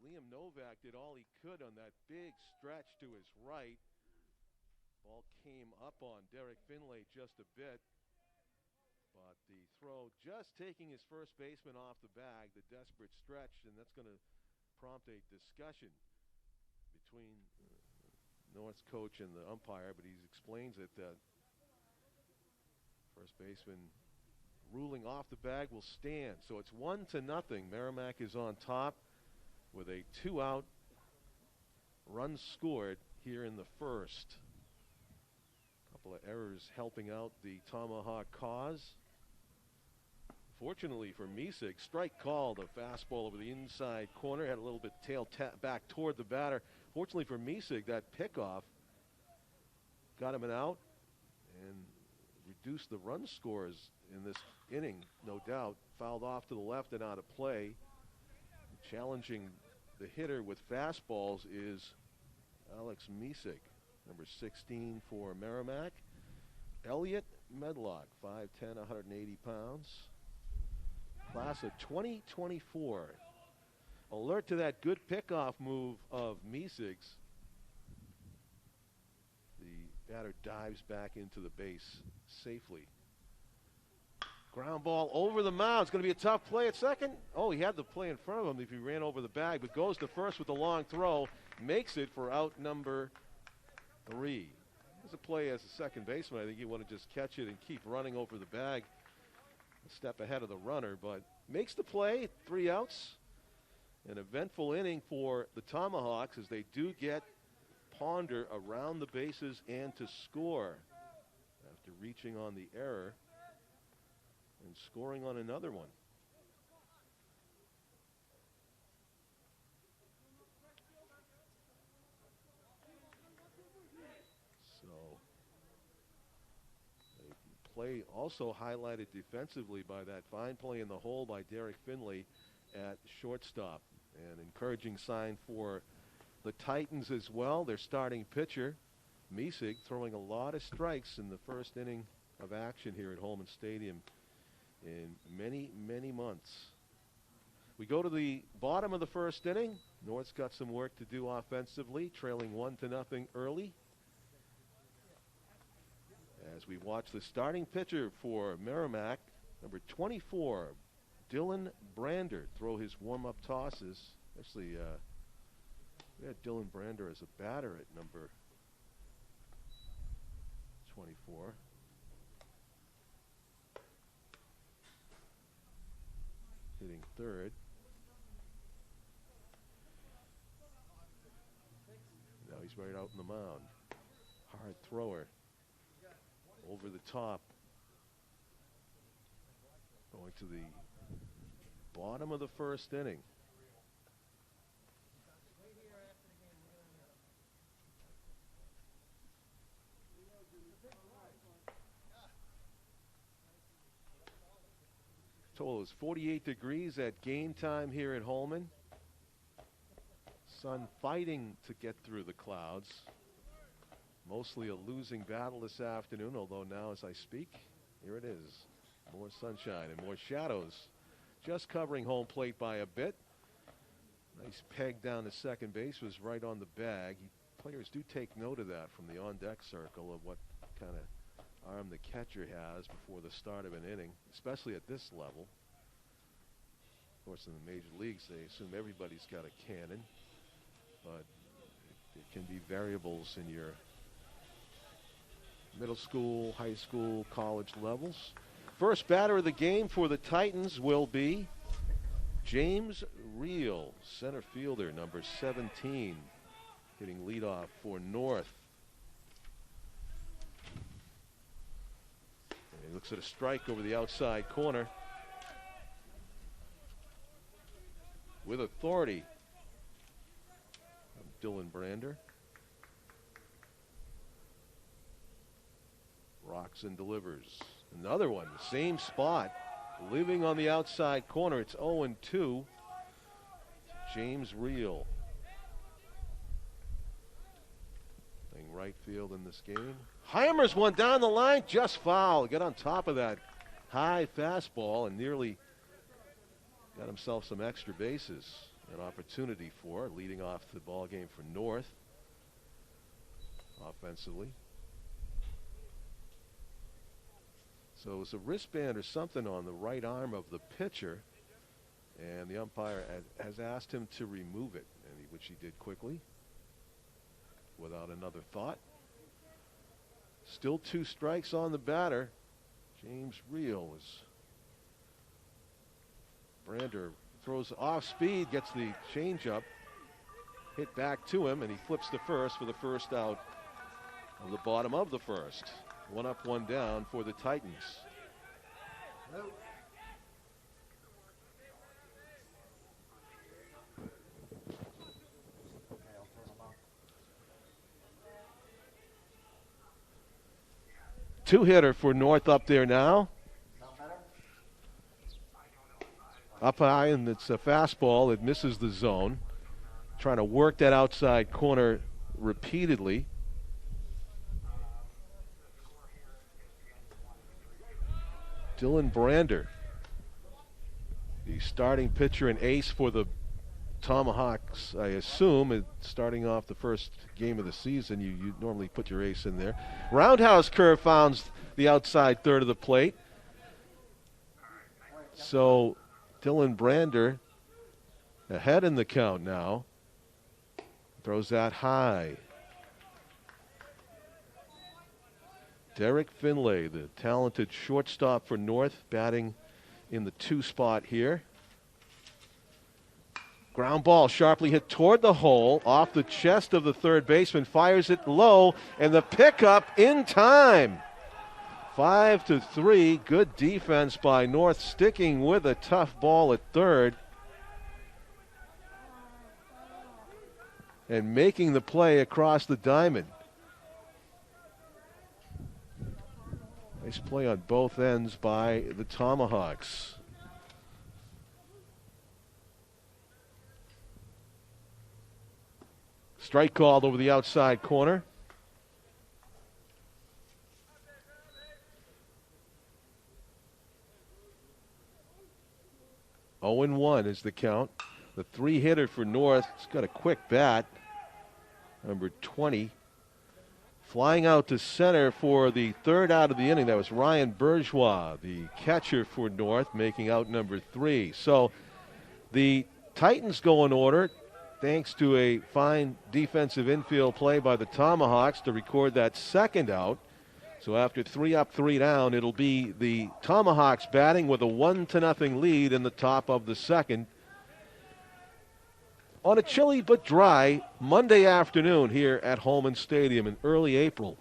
Liam Novak did all he could on that big stretch to his right. Ball came up on Derek Finley just a bit. But the throw just taking his first baseman off the bag, the desperate stretch, and that's going to prompt a discussion between North's coach and the umpire, but he explains it that first baseman ruling off the bag will stand. So it's 1-0. Merrimack is on top with a 2-out run scored here in the first. Couple of errors helping out the Tomahawk cause. Fortunately for Misig, strike called, a fastball over the inside corner, had a little bit tail back toward the batter. Fortunately for Misig, that pickoff got him an out and reduced the run scores in this inning, no doubt. Fouled off to the left and out of play. Challenging the hitter with fastballs is Alex Misig, number 16 for Merrimack. Elliot Medlock, 5'10", 180 pounds. Class of 2024. Alert to that good pickoff move of Misig's. The batter dives back into the base safely. Ground ball over the mound. It's going to be a tough play at second. Oh, he had the play in front of him if he ran over the bag, but goes to first with a long throw. Makes it for out number 3. As a play as a second baseman, I think you want to just catch it and keep running over the bag. A step ahead of the runner, but makes the play, 3 outs. An eventful inning for the Tomahawks as they do get Ponder around the bases and to score after reaching on the error and scoring on another one. So play also highlighted defensively by that fine play in the hole by Derek Finley at shortstop. An encouraging sign for the Titans as well. Their starting pitcher, Misig, throwing a lot of strikes in the first inning of action here at Holman Stadium in many, many months. We go to the bottom of the first inning. North's got some work to do offensively, trailing 1-0 early. As we watch the starting pitcher for Merrimack, number 24, Dylan Brander, throw his warm-up tosses. Actually, we had Dylan Brander as a batter at number 24. Hitting third. Now he's right out in the mound. Hard thrower. Over the top. Going to the bottom of the first inning. Total is 48 degrees at game time here at Holman. Sun fighting to get through the clouds. Mostly a losing battle this afternoon, although now as I speak, here it is. More sunshine and more shadows. Just covering home plate by a bit. Nice peg down to second base, was right on the bag. Players do take note of that from the on-deck circle of what kind of arm the catcher has before the start of an inning, especially at this level. Of course, in the major leagues, they assume everybody's got a cannon, but it can be variables in your middle school, high school, college levels. First batter of the game for the Titans will be James Reel, center fielder, number 17, hitting leadoff for North. And he looks at a strike over the outside corner. With authority, Dylan Brander. Rocks and delivers. Another one, same spot, living on the outside corner. It's 0-2. James Reel. Playing right field in this game. Heimers one down the line, just foul. Get on top of that high fastball and nearly got himself some extra bases. an opportunity for, leading off the ball game for North offensively. So it was a wristband or something on the right arm of the pitcher, and the umpire has asked him to remove it, which he did quickly without another thought. Still 2 strikes on the batter. James Reel is. Brander throws off speed, gets the changeup hit back to him, and he flips to first for the first out of the bottom of the first. 1 up, 1 down for the Titans. Hello. Two-hitter for North up there now. Up high, and it's a fastball. It misses the zone. Trying to work that outside corner repeatedly. Dylan Brander, the starting pitcher and ace for the Tomahawks, I assume. Starting off the first game of the season, you normally put your ace in there. Roundhouse curve finds the outside third of the plate. So Dylan Brander ahead in the count now. Throws that high. Derek Finley, the talented shortstop for North, batting in the 2 spot here. Ground ball sharply hit toward the hole, off the chest of the third baseman, fires it low, and the pickup in time. 5-3, good defense by North, sticking with a tough ball at third and making the play across the diamond. Nice play on both ends by the Tomahawks. Strike called over the outside corner. Oh and 1 is the count. The 3-hitter for North. It's got a quick bat. Number 20. Flying out to center for the 3rd out of the inning. That was Ryan Bourgeois, the catcher for North, making out number 3. So the Titans go in order, thanks to a fine defensive infield play by the Tomahawks to record that 2nd out. So after 3 up, 3 down, it'll be the Tomahawks batting with a 1-0 lead in the top of the 2nd. On a chilly but dry Monday afternoon here at Holman Stadium in early April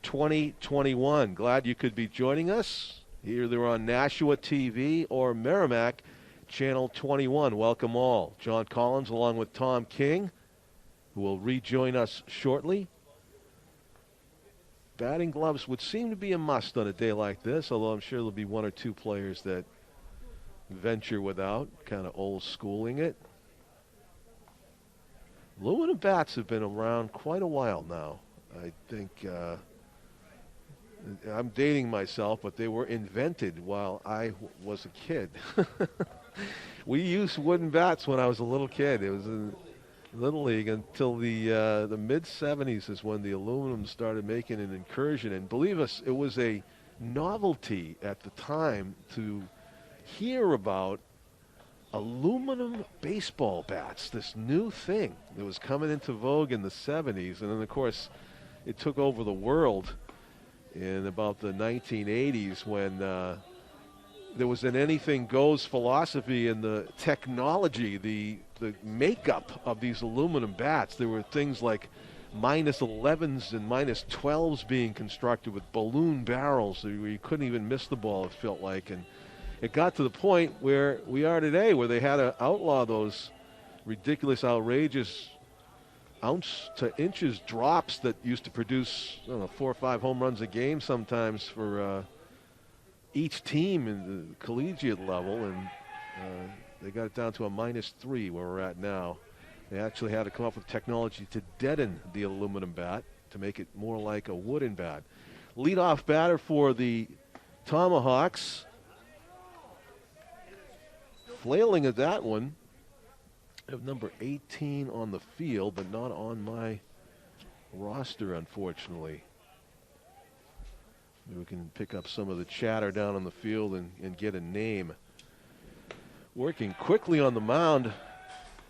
2021. Glad you could be joining us, either on Nashua TV or Merrimack Channel 21. Welcome all. John Collins along with Tom King, who will rejoin us shortly. Batting gloves would seem to be a must on a day like this, although I'm sure there'll be 1 or 2 players that venture without, kind of old schooling it. Aluminum bats have been around quite a while now. I think I'm dating myself, but they were invented while I was a kid. We used wooden bats when I was a little kid. It was in Little League until the mid-'70s is when the aluminum started making an incursion. And believe us, it was a novelty at the time to hear about aluminum baseball bats, this new thing that was coming into vogue in the 70s. And then, of course, it took over the world in about the 1980s when there was an anything goes philosophy in the technology, the makeup of these aluminum bats. There were things like -11s and -12s being constructed with balloon barrels where you couldn't even miss the ball, it felt like. And it got to the point where we are today, where they had to outlaw those ridiculous, outrageous ounce to inches drops that used to produce, I don't know, 4 or 5 home runs a game sometimes for each team in the collegiate level. And they got it down to a -3 where we're at now. They actually had to come up with technology to deaden the aluminum bat to make it more like a wooden bat. Leadoff batter for the Tomahawks. Flailing at that one I have number 18 on the field, but not on my roster, unfortunately. Maybe we can pick up some of the chatter down on the field and get a name. Working quickly on the mound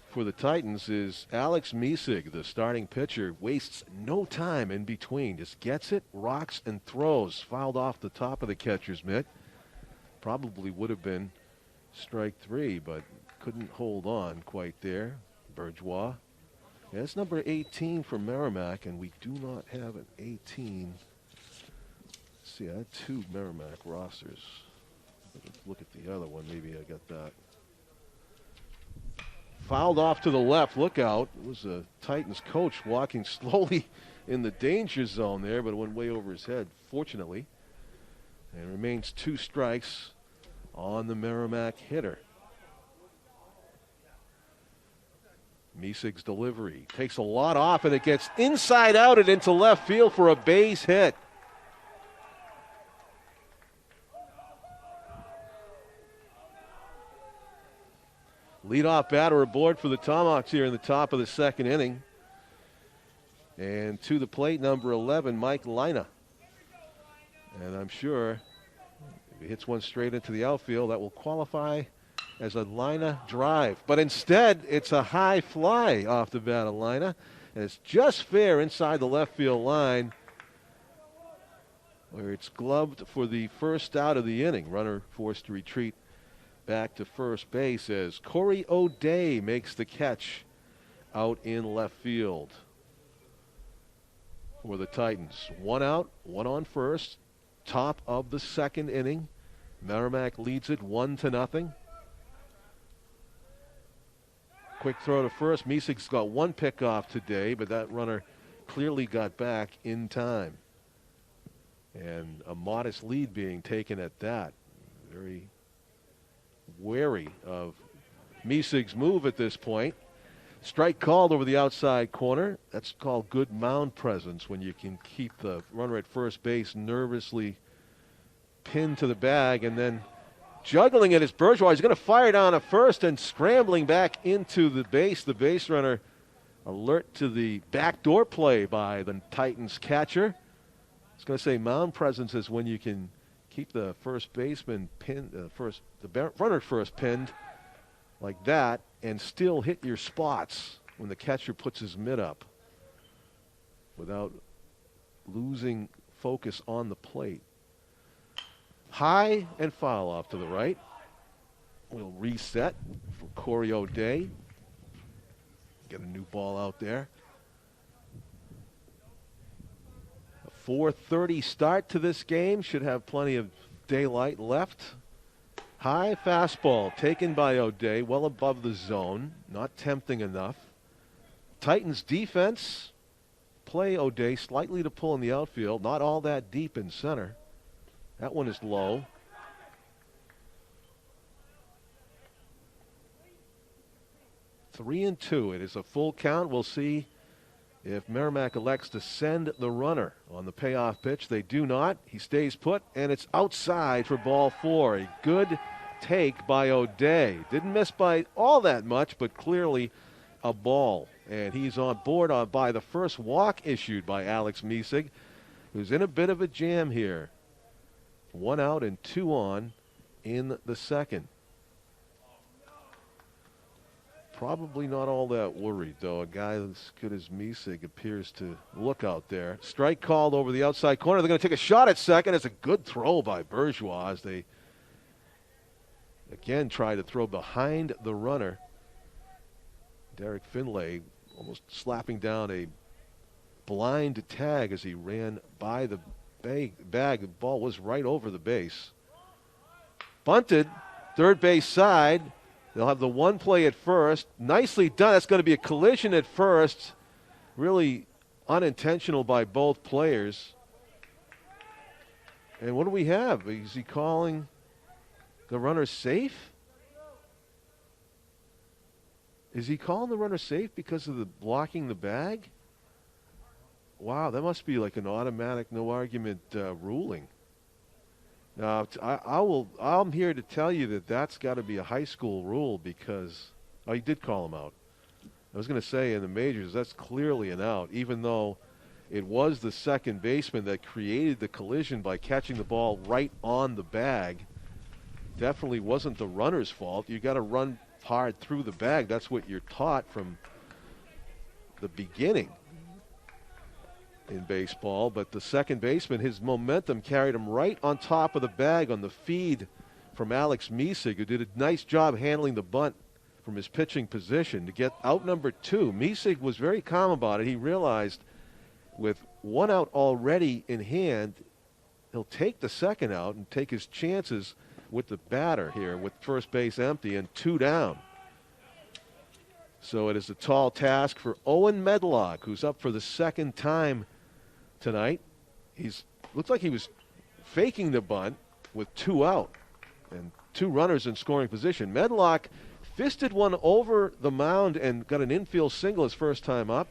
for the Titans is Alex Mesig, the starting pitcher. Wastes no time in between. Just gets it, rocks, and throws. Fouled off the top of the catcher's mitt. Probably would have been strike three, but couldn't hold on quite there. Bourgeois. Yeah, it's number 18 for Merrimack, and we do not have an 18. Let's see, I had two Merrimack rosters. Let's look at the other one. Maybe I got that. Fouled off to the left. Look out. It was a Titans coach walking slowly in the danger zone there, but it went way over his head, fortunately. And remains 2 strikes on the Merrimack hitter. Mesig's delivery takes a lot off, and it gets inside out and into left field for a base hit. Leadoff batter aboard for the Tomahawks here in the top of the second inning. And to the plate, number 11, Mike Lina. And I'm sure if he hits one straight into the outfield, that will qualify as a Lina drive. But instead, it's a high fly off the bat of Lina. And it's just fair inside the left field line, where it's gloved for the first out of the inning. Runner forced to retreat back to first base as Corey O'Day makes the catch out in left field for the Titans. 1 out, 1 on first. Top of the second inning. Merrimack leads it 1-0. Quick throw to first. Mesig's got 1 pickoff today, but that runner clearly got back in time. And a modest lead being taken at that. Very wary of Mesig's move at this point. Strike called over the outside corner. That's called good mound presence, when you can keep the runner at first base nervously pinned to the bag, and then juggling it is Bourgeois. He's going to fire down at first and scrambling back into the base. The base runner alert to the backdoor play by the Titans catcher. I was going to say mound presence is when you can keep the first baseman pinned, the runner first pinned like that, and still hit your spots when the catcher puts his mitt up without losing focus on the plate. High and foul off to the right. We'll reset for Corey O'Day. Get a new ball out there. A 4:30 start to this game. Should have plenty of daylight left. High fastball taken by O'Day, well above the zone. Not tempting enough. Titans defense play O'Day slightly to pull in the outfield. Not all that deep in center. That one is low. Three and two. It is a full count. We'll see if Merrimack elects to send the runner on the payoff pitch. They do not. He stays put, and it's outside for ball 4. A good take by O'Day. Didn't miss by all that much, but clearly a ball. And he's on board by the first walk issued by Alex Mesig, who's in a bit of a jam here. 1 out and 2 on in the second. Probably not all that worried, though. A guy as good as Mesig appears to look out there. Strike called over the outside corner. They're going to take a shot at second. It's a good throw by Bourgeois as they again try to throw behind the runner. Derek Finley almost slapping down a blind tag as he ran by the bag. The ball was right over the base. Bunted, third base side. They'll have the one play at first. Nicely done. That's going to be a collision at first. Really unintentional by both players. And what do we have? Is he calling the runner safe? Is he calling the runner safe because of the blocking the bag? Wow, that must be like an automatic no argument ruling. Now, I'm here to tell you that that's got to be a high school rule because, oh, he did call him out. I was going to say in the majors, that's clearly an out, even though it was the second baseman that created the collision by catching the ball right on the bag. Definitely wasn't the runner's fault. You got to run hard through the bag. That's what you're taught from the beginning in baseball. But the second baseman, his momentum carried him right on top of the bag on the feed from Alex Mesig, who did a nice job handling the bunt from his pitching position to get out number 2. Mesig was very calm about it. He realized with one out already in hand, he'll take the second out and take his chances with the batter here with first base empty and 2 down. So it is a tall task for Owen Medlock, who's up for the second time tonight. Looks like he was faking the bunt with 2 out and 2 runners in scoring position. Medlock fisted one over the mound and got an infield single his first time up.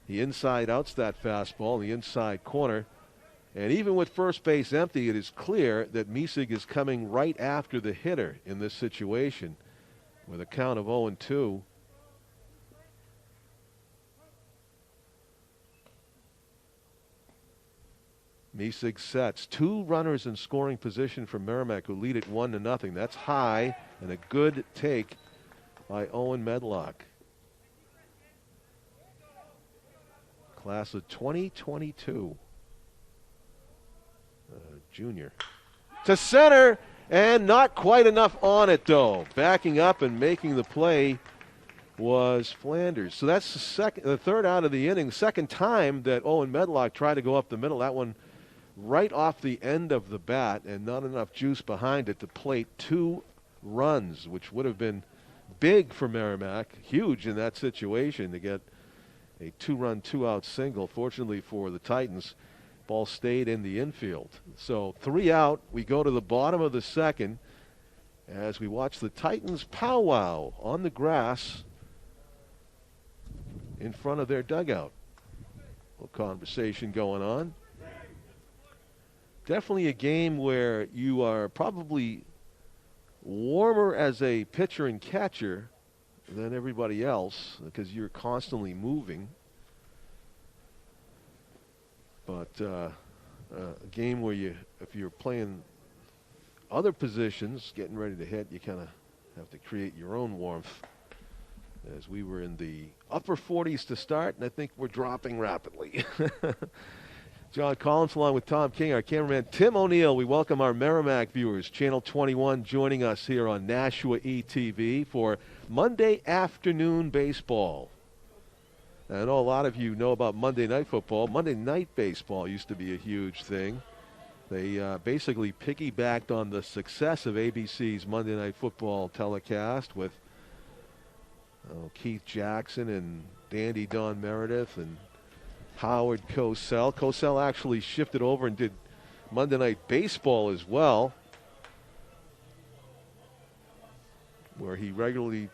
He inside outs that fastball in the inside corner. And even with first base empty, it is clear that Mesig is coming right after the hitter in this situation with a count of 0-2. Mesig sets 2 runners in scoring position for Merrimack, who lead it 1-0. That's high and a good take by Owen Medlock. Class of 2022. Junior. To center, and not quite enough on it, though. Backing up and making the play was Flanders. So that's the third out of the inning. Second time that Owen Medlock tried to go up the middle. That one right off the end of the bat, and not enough juice behind it to plate 2 runs, which would have been big for Merrimack. Huge in that situation to get a 2-run, 2-out single. Fortunately for the Titans, ball stayed in the infield. So 3 out. We go to the bottom of the second as we watch the Titans powwow on the grass in front of their dugout. A little conversation going on. Definitely a game where you are probably warmer as a pitcher and catcher than everybody else because you're constantly moving. But a game where if you're playing other positions, getting ready to hit, you kind of have to create your own warmth. As we were in the upper 40s to start, and I think we're dropping rapidly. John Collins along with Tom King, our cameraman Tim O'Neill. We welcome our Merrimack viewers, Channel 21, joining us here on Nashua ETV for Monday afternoon baseball. I know a lot of you know about Monday Night Football. Monday Night Baseball used to be a huge thing. They basically piggybacked on the success of ABC's Monday Night Football telecast with Keith Jackson and Dandy Don Meredith and Howard Cosell. Cosell actually shifted over and did Monday Night Baseball as well, where he regularly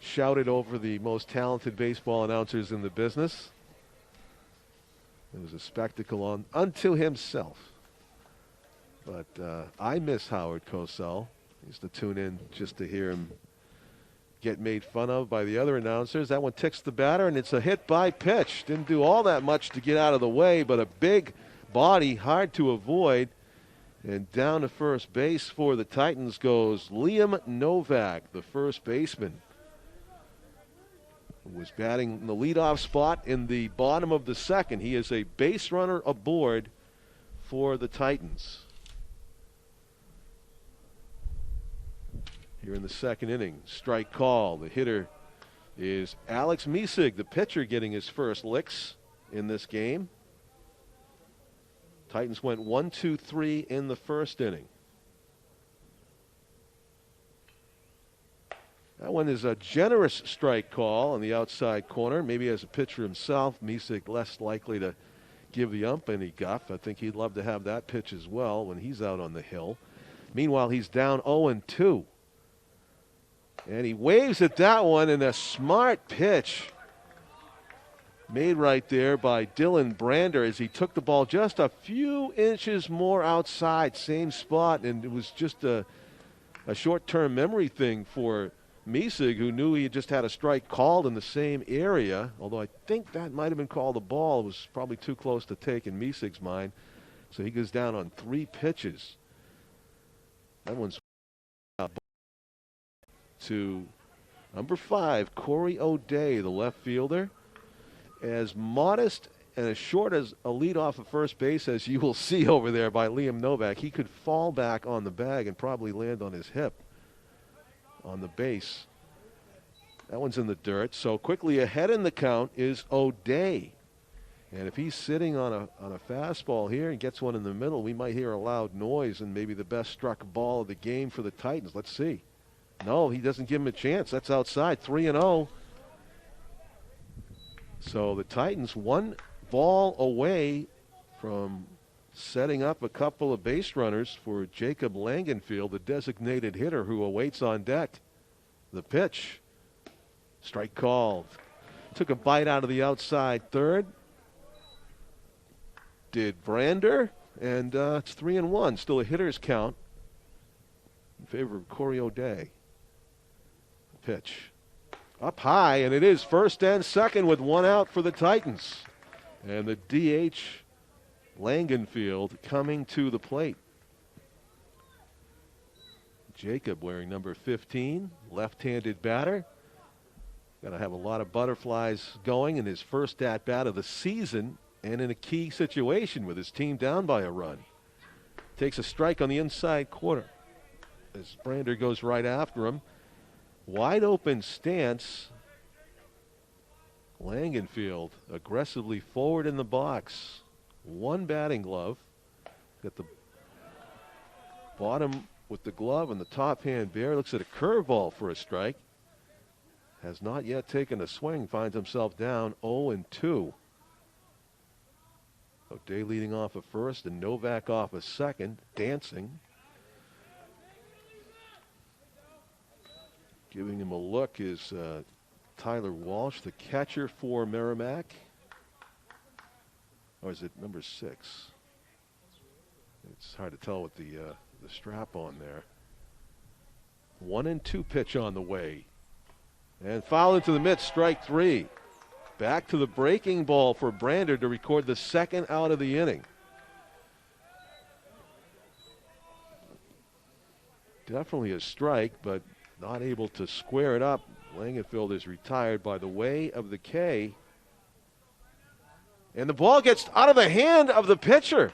shouted over the most talented baseball announcers in the business. It was a spectacle unto himself. But I miss Howard Cosell. I used to tune in just to hear him get made fun of by the other announcers. That one ticks the batter, and it's a hit by pitch. Didn't do all that much to get out of the way, but a big body, hard to avoid. And down to first base for the Titans goes Liam Novak, the first baseman, who was batting in the leadoff spot in the bottom of the second. He is a base runner aboard for the Titans. Here in the second inning, strike call. The hitter is Alex Mesig, the pitcher, getting his first licks in this game. Titans went 1-2-3 in the first inning. That one is a generous strike call on the outside corner. Maybe as a pitcher himself, Mesig less likely to give the ump any guff. I think he'd love to have that pitch as well when he's out on the hill. Meanwhile, he's down 0-2. And he waves at that one, and a smart pitch made right there by Dylan Brander as he took the ball just a few inches more outside, same spot, and it was just a short-term memory thing for Mesig, who knew he had just had a strike called in the same area, although I think that might have been called a ball. It was probably too close to take in Mesig's mind. So he goes down on 3 pitches. That one's to number 5, Corey O'Day, the left fielder. As modest and as short as a lead off of first base as you will see over there by Liam Novak, he could fall back on the bag and probably land on his hip on the base. That one's in the dirt. So quickly ahead in the count is O'Day. And if he's sitting on a fastball here and gets one in the middle, we might hear a loud noise and maybe the best struck ball of the game for the Titans. Let's see. No, he doesn't give him a chance. That's outside. 3-0. So the Titans 1 ball away from setting up a couple of base runners for Jacob Langenfield, the designated hitter who awaits on deck. The pitch. Strike called. Took a bite out of the outside third. Did Brander, and it's 3-1. Still a hitter's count in favor of Corey O'Day. Pitch. Up high, and it is first and second with 1 out for the Titans. And the DH, Langenfield, coming to the plate. Jacob wearing number 15, left-handed batter. Got to have a lot of butterflies going in his first at-bat of the season and in a key situation with his team down by a run. Takes a strike on the inside corner as Brander goes right after him. Wide open stance. Langenfield aggressively forward in the box. 1 batting glove. Got the bottom with the glove and the top hand bare. Looks at a curveball for a strike. Has not yet taken a swing. Finds himself down 0-2. O'Day leading off at first and Novak off at second. Dancing. Giving him a look is Tyler Walsh, the catcher for Merrimack. Or is it number 6? It's hard to tell with the strap on there. 1-2 pitch on the way. And foul into the mitt, strike 3. Back to the breaking ball for Brander to record the second out of the inning. Definitely a strike, but not able to square it up. Langenfield is retired by the way of the K. And the ball gets out of the hand of the pitcher.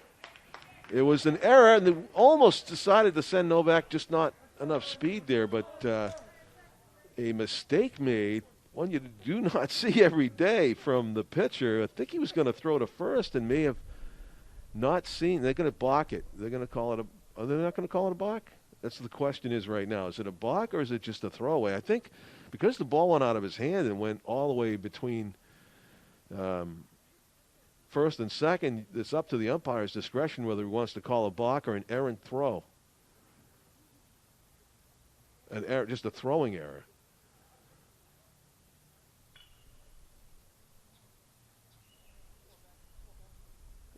It was an error, and they almost decided to send Novak, just not enough speed there, but a mistake made, one you do not see every day from the pitcher. I think he was going to throw to first and may have not seen. They're going to balk it. They're going to call it a. Are they not going to call it a balk? That's the question is right now. Is it a balk or is it just a throwaway? I think because the ball went out of his hand and went all the way between first and second, it's up to the umpire's discretion whether he wants to call a balk or an errant throw. An error, just a throwing error.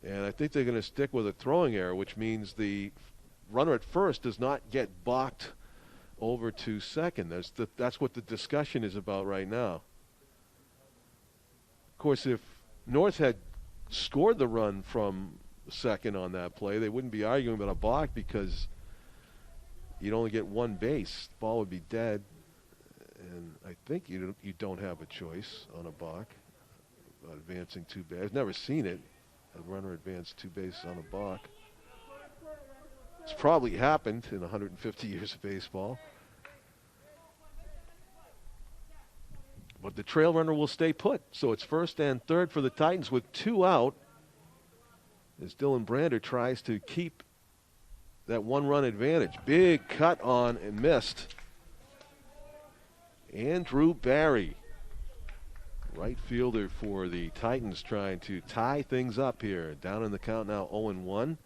And I think they're going to stick with a throwing error, which means the runner at first does not get balked over to second. That's what the discussion is about right now. Of course, if North had scored the run from second on that play, they wouldn't be arguing about a balk because you'd only get 1 base. The ball would be dead. And I think you don't have a choice on a balk. Advancing 2 bases. I've never seen it. A runner advanced 2 bases on a balk. It's probably happened in 150 years of baseball. But the trail runner will stay put. So it's first and third for the Titans with 2 out as Dylan Brander tries to keep that 1-run advantage. Big cut on and missed. Andrew Barry, right fielder for the Titans, trying to tie things up here. Down in the count now 0-1.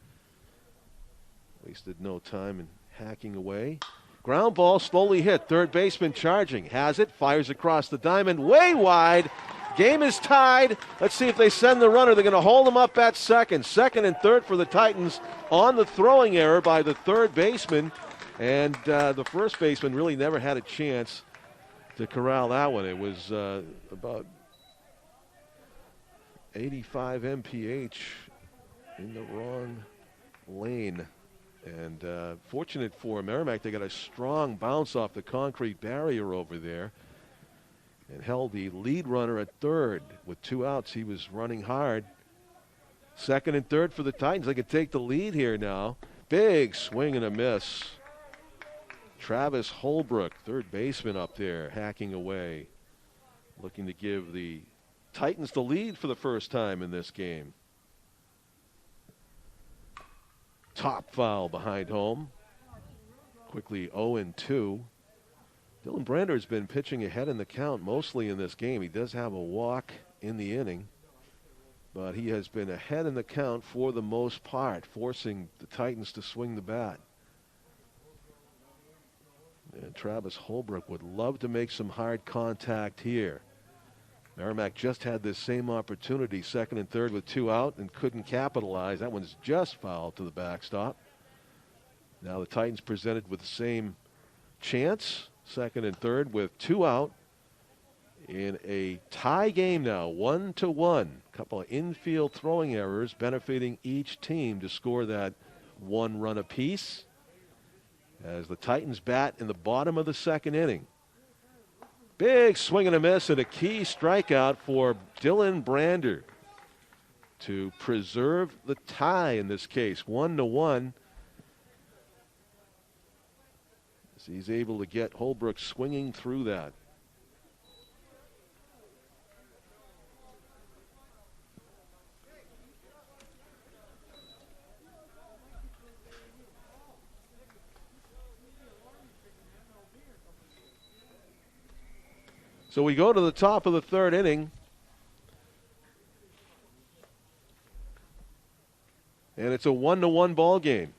Wasted no time in hacking away. Ground ball slowly hit. Third baseman charging. Has it. Fires across the diamond. Way wide. Game is tied. Let's see if they send the runner. They're going to hold him up at second. Second and third for the Titans on the throwing error by the third baseman. And the first baseman really never had a chance to corral that one. It was about 85 mph in the wrong lane. And fortunate for Merrimack, they got a strong bounce off the concrete barrier over there and held the lead runner at third with 2 outs. He was running hard. Second and third for the Titans. They could take the lead here now. Big swing and a miss. Travis Holbrook, third baseman up there, hacking away, looking to give the Titans the lead for the first time in this game. Top foul behind home. Quickly 0-2. Dylan Brander has been pitching ahead in the count mostly in this game. He does have a walk in the inning, but he has been ahead in the count for the most part, forcing the Titans to swing the bat. And Travis Holbrook would love to make some hard contact here. Merrimack just had this same opportunity, second and third with 2 out, and couldn't capitalize. That one's just fouled to the backstop. Now the Titans presented with the same chance, second and third with 2 out in a tie game now, 1-1. Couple of infield throwing errors benefiting each team to score that 1 run apiece as the Titans bat in the bottom of the second inning. Big swing and a miss and a key strikeout for Dylan Brander to preserve the tie in this case, 1-1. As he's able to get Holbrook swinging through that. So we go to the top of the third inning. And it's a 1-1 ball game.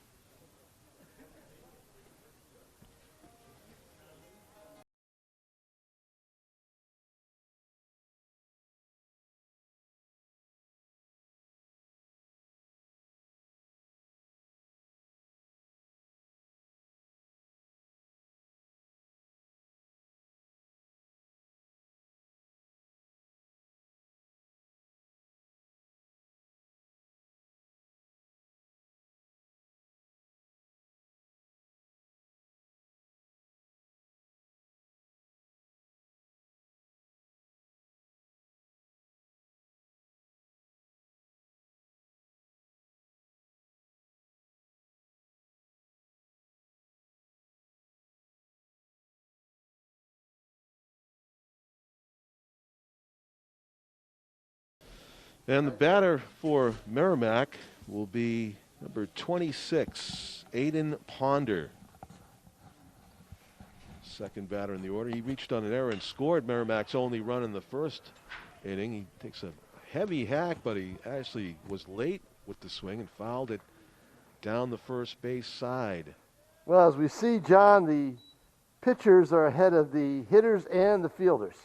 And the batter for Merrimack will be number 26, Aiden Ponder. Second batter in the order. He reached on an error and scored Merrimack's only run in the first inning. He takes a heavy hack, but he actually was late with the swing and fouled it down the first base side. Well, as we see, John, the pitchers are ahead of the hitters and the fielders.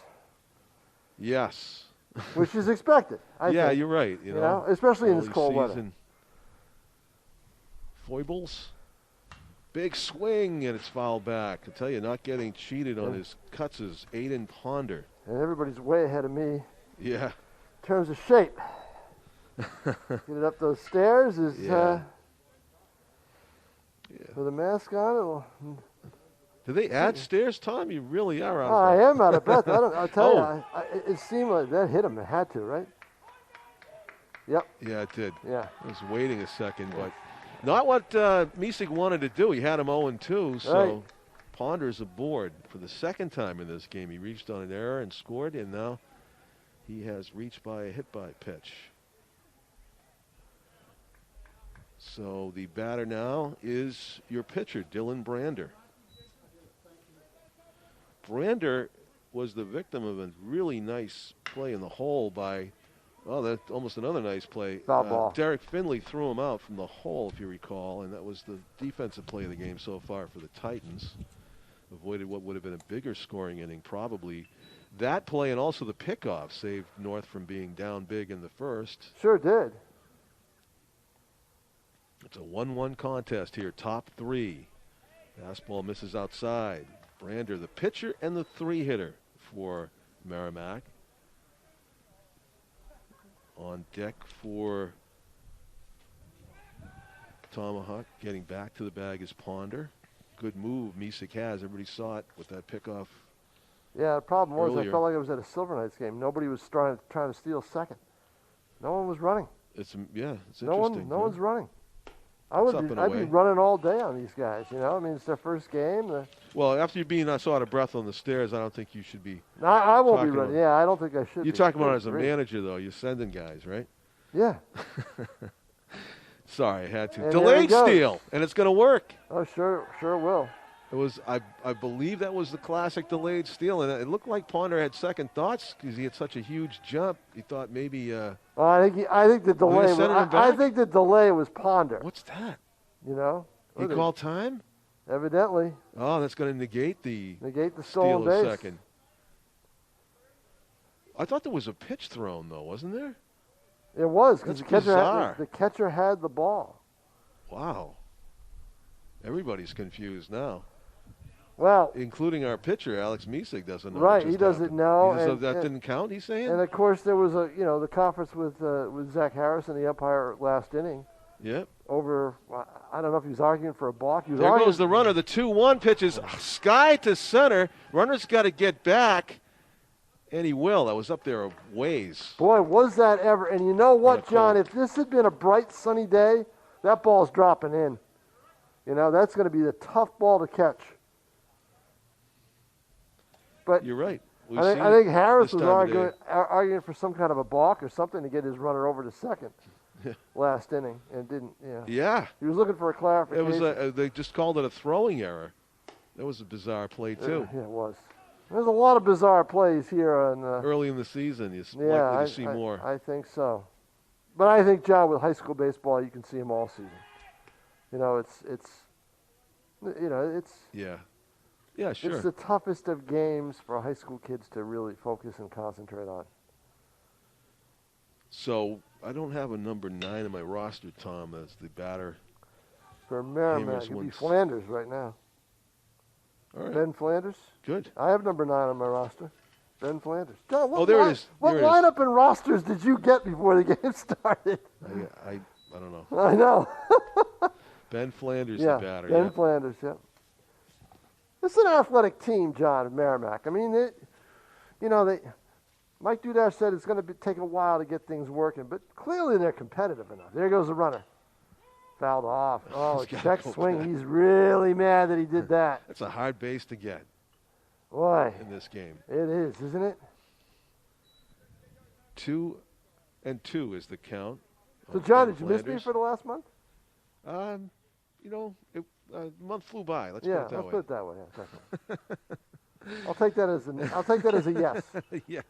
Yes. Which is expected. I think. You're right. You know, especially in this cold weather. Foibles. Big swing, and it's fouled back. I tell you, not getting cheated on his cuts is Aiden Ponder. And everybody's way ahead of me. Yeah. In terms of shape. Get it up those stairs is with a mask on. Did they add stairs, Tom? You really are out of breath. I am out of breath. I'll tell you, it seemed like that hit him. It had to, right? Yep. Yeah, it did. Yeah. I was waiting a second, but not what Misek wanted to do. He had him 0-2, so Ponder's aboard for the second time in this game. He reached on an error and scored, and now he has reached by a hit-by pitch. So the batter now is your pitcher, Dylan Brander. Brander was the victim of a really nice play in the hole by, well, that's almost another nice play. Foul ball. Derek Finley threw him out from the hole, if you recall, and that was the defensive play of the game so far for the Titans. Avoided what would have been a bigger scoring inning, probably. That play and also the pickoff saved North from being down big in the first. Sure did. It's a 1-1 contest here, top three. Fastball misses outside. Brander, the pitcher and the 3-hitter for Merrimack. On deck for Tomahawk. Getting back to the bag is Ponder. Good move Misek has. Everybody saw it with that pickoff. Yeah, the problem was earlier. I felt like I was at a Silver Knights game. Nobody was trying to steal second. No one was running. It's No interesting. one's running. I'd be running all day on these guys. You know, I mean, it's their first game. Well, after you being so out of breath on the stairs, I don't think you should be. I won't be talking running. about- Yeah, I don't think I should. You're be. talking about it as a Great. manager, though. You're sending guys, right? Yeah. Sorry, I had to. And there he Delayed goes. steal, and it's going to work. Oh, sure will. It was, I believe that was the classic delayed steal, and it looked like Ponder had second thoughts because he had such a huge jump. He thought maybe. Well, I think the delay. I think the delay was Ponder. What's that? You know. He called time? Evidently. Oh, that's going to negate the stolen steal base. of second. I thought there was a pitch thrown, though, wasn't there? It was because That's bizarre. the catcher had the ball. Wow. Everybody's confused now, Well, including our pitcher, Alex Misek, doesn't know. right, what just he doesn't happened. know, So and- that didn't count, he's saying? and of course there was the conference with Zach Harrison, the umpire last inning, Yep. over. I don't know if he was arguing for a balk. He was There arguing, goes the runner. The 2-1 pitch is sky to center. Runner's got to get back, and he will. That was up there a ways. Boy, was that ever! And you know what, What a John? call. If this had been a bright sunny day, that ball's dropping in. You know, that's going to be the tough ball to catch. But You're right. We've I seen think it Harris this was time of day. arguing for some kind of a balk or something to get his runner over to second last inning, and didn't. Yeah. Yeah. He was looking for a It clarification. was they just called it a throwing error. That was a bizarre play, too. Yeah, it was. There's a lot of bizarre plays here on. Early in the season, you're Yeah, likely to see more. I think so. But I think, John, with high school baseball, you can see him all season. You know, it's Yeah. Yeah, sure. it's the toughest of games for high school kids to really focus and concentrate on. So I don't have a number 9 in my roster, Tom, as the batter. For Merrimack, Hamers it'd be wins. Flanders right now. All right. Ben Flanders. Good. I have number 9 on my roster. Ben Flanders. John, what there it is. What There it is. lineup and rosters did you get before the game started? I don't know. I know. Ben Flanders, Yeah, the batter. Ben Yeah. Flanders, yeah. It's an athletic team, John, at Merrimack. I mean, Mike Dudash said it's going to take a while to get things working, but clearly they're competitive enough. There goes the runner. Fouled off. Oh, He's gotta check go swing. back. He's really mad that he did that. That's a hard base to get Boy, in this game. it is, isn't it? 2-2 is the count. So, on John, Ben did you miss me Flanders. for the last month? The month flew by. Let's Yeah, put it that let's way. put it that way. Yeah, definitely. I'll take that as a yes. Yes.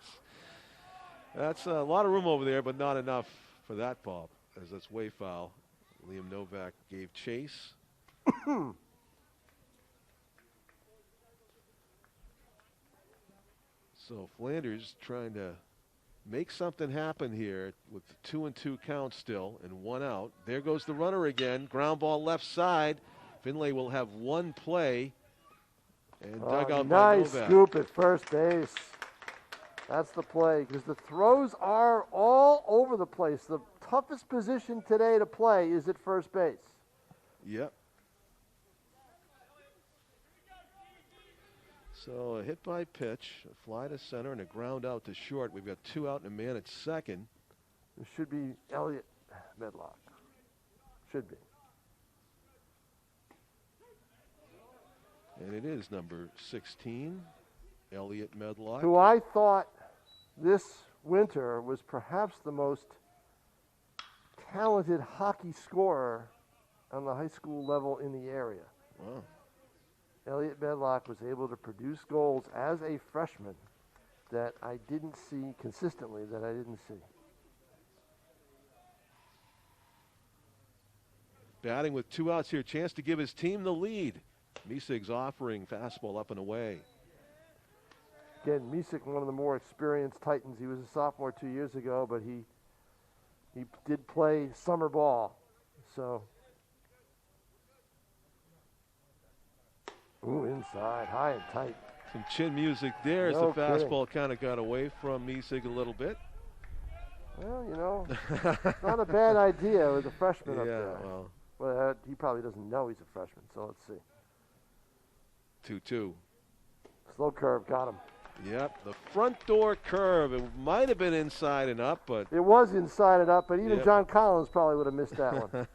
That's a lot of room over there, but not enough for that ball, as that's way foul. Liam Novak gave chase. So Flanders trying to make something happen here with 2-2 count still and 1 out. There goes the runner again. Ground ball left side. Finley will have 1 play. And dug out by Nice Novak. scoop at first base. That's the play, because the throws are all over the place. The toughest position today to play is at first base. Yep. So a hit by pitch, a fly to center, and a ground out to short. We've got 2 out and a man at second. It should be Elliott Medlock. Should be. And it is number 16, Elliott Medlock. Who I thought this winter was perhaps the most talented hockey scorer on the high school level in the area. Wow. Elliott Medlock was able to produce goals as a freshman that I didn't see consistently, that I didn't see. Batting with 2 outs here, chance to give his team the lead. Misig's offering fastball up and away. Again, Misek, one of the more experienced Titans. He was a sophomore 2 years ago, but he did play summer ball. So, ooh, inside, high and tight. Some chin music there as No the fastball kind of got away from Mesig a little bit. Well, you know, it's not a bad idea with a freshman up there. Well, he probably doesn't know he's a freshman, so let's see. 2-2. Slow curve, got him. Yep, the front door curve. It might have been inside and up, but it was inside and up, but even John Collins probably would have missed that one.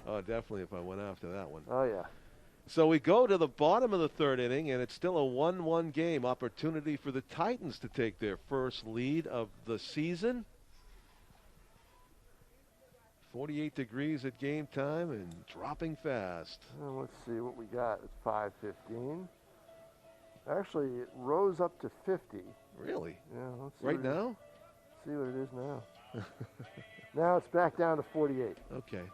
Oh, definitely if I went after that one. Oh, yeah. So we go to the bottom of the third inning, and it's still a 1-1 game. Opportunity for the Titans to take their first lead of the season. 48 degrees at game time and dropping fast. Well, let's see what we got. It's 5:15. Actually, it rose up to 50. Really? Yeah. Let's see right now? See what it is now. Now it's back down to 48. Okay.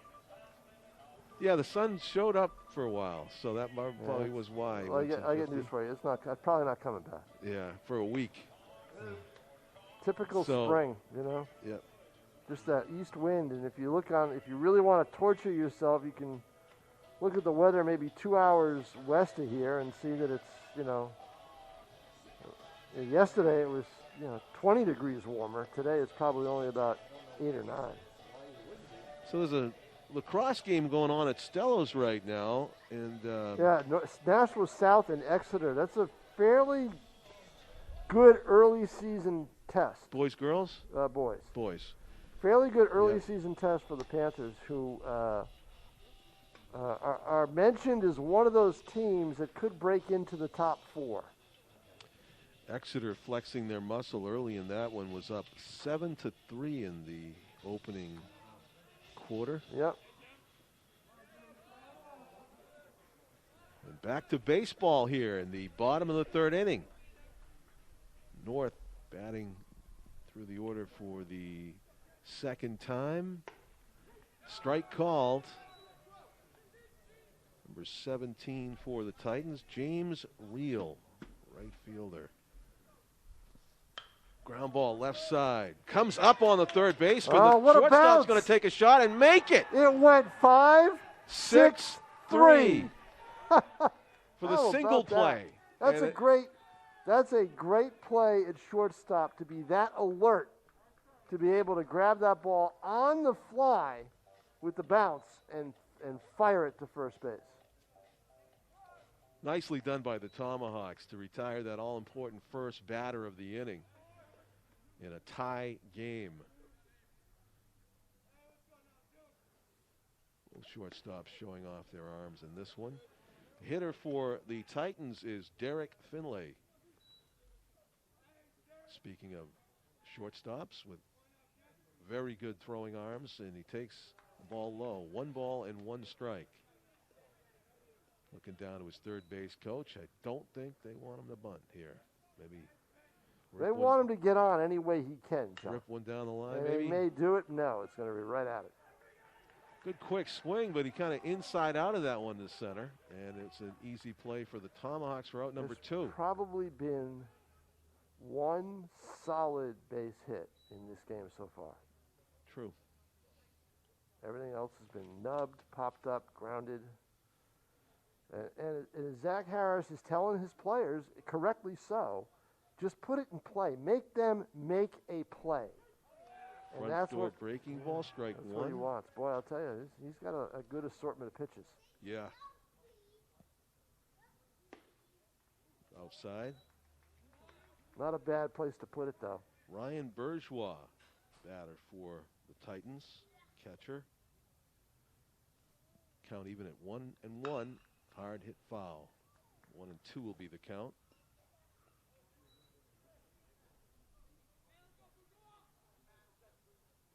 Yeah, the sun showed up for a while, so that probably was why. Well, I get news for you. It's probably not coming back. Yeah, for a week. Typical spring, you know. Yep. Just that east wind, and if you really want to torture yourself, you can look at the weather maybe 2 hours west of here and see that it's, you know. Yesterday it was, 20 degrees warmer. Today it's probably only about 8 or 9. So there's a lacrosse game going on at Stello's right now, and Nashua South and Exeter. That's a fairly good early season test. Boys, girls? Boys. Boys. Fairly good early season test for the Panthers, who are mentioned as one of those teams that could break into the top 4. Exeter flexing their muscle early in that one, was up 7-3 in the opening quarter. Yep. And back to baseball here in the bottom of the third inning. North batting through the order for the second time. Strike called. Number 17 for the Titans, James Reel, right fielder. Ground ball left side. Comes up on the third baseman. The shortstop's going to take a shot and make it. It went 5-6-3 for the single play. That's a great play at shortstop, to be that alert, to be able to grab that ball on the fly with the bounce and fire it to first base. Nicely done by the Tomahawks to retire that all-important first batter of the inning in a tie game. Both shortstops showing off their arms in this one. Hitter for the Titans is Derek Finley. Speaking of shortstops with very good throwing arms, and he takes the ball low. 1 ball and 1 strike. Looking down to his third base coach. I don't think they want him to bunt here. Maybe they want him to get on any way he can, John. Rip one down the line, maybe. They may do it. No, it's going to be right at it. Good quick swing, but he kind of inside out of that one to center, and it's an easy play for the Tomahawks for out number 2. Probably been 1 solid base hit in this game so far. True. Everything else has been nubbed, popped up, grounded. And Zach Harris is telling his players, correctly so, just put it in play. Make them make a play. And Front that's door what breaking ball, strike that's 1. what he wants. Boy, I'll tell you, he's got a good assortment of pitches. Yeah. Outside. Not a bad place to put it, though. Ryan Bourgeois, batter for the Titans, catcher. Count even at 1-1. Hard hit foul. 1-2 will be the count.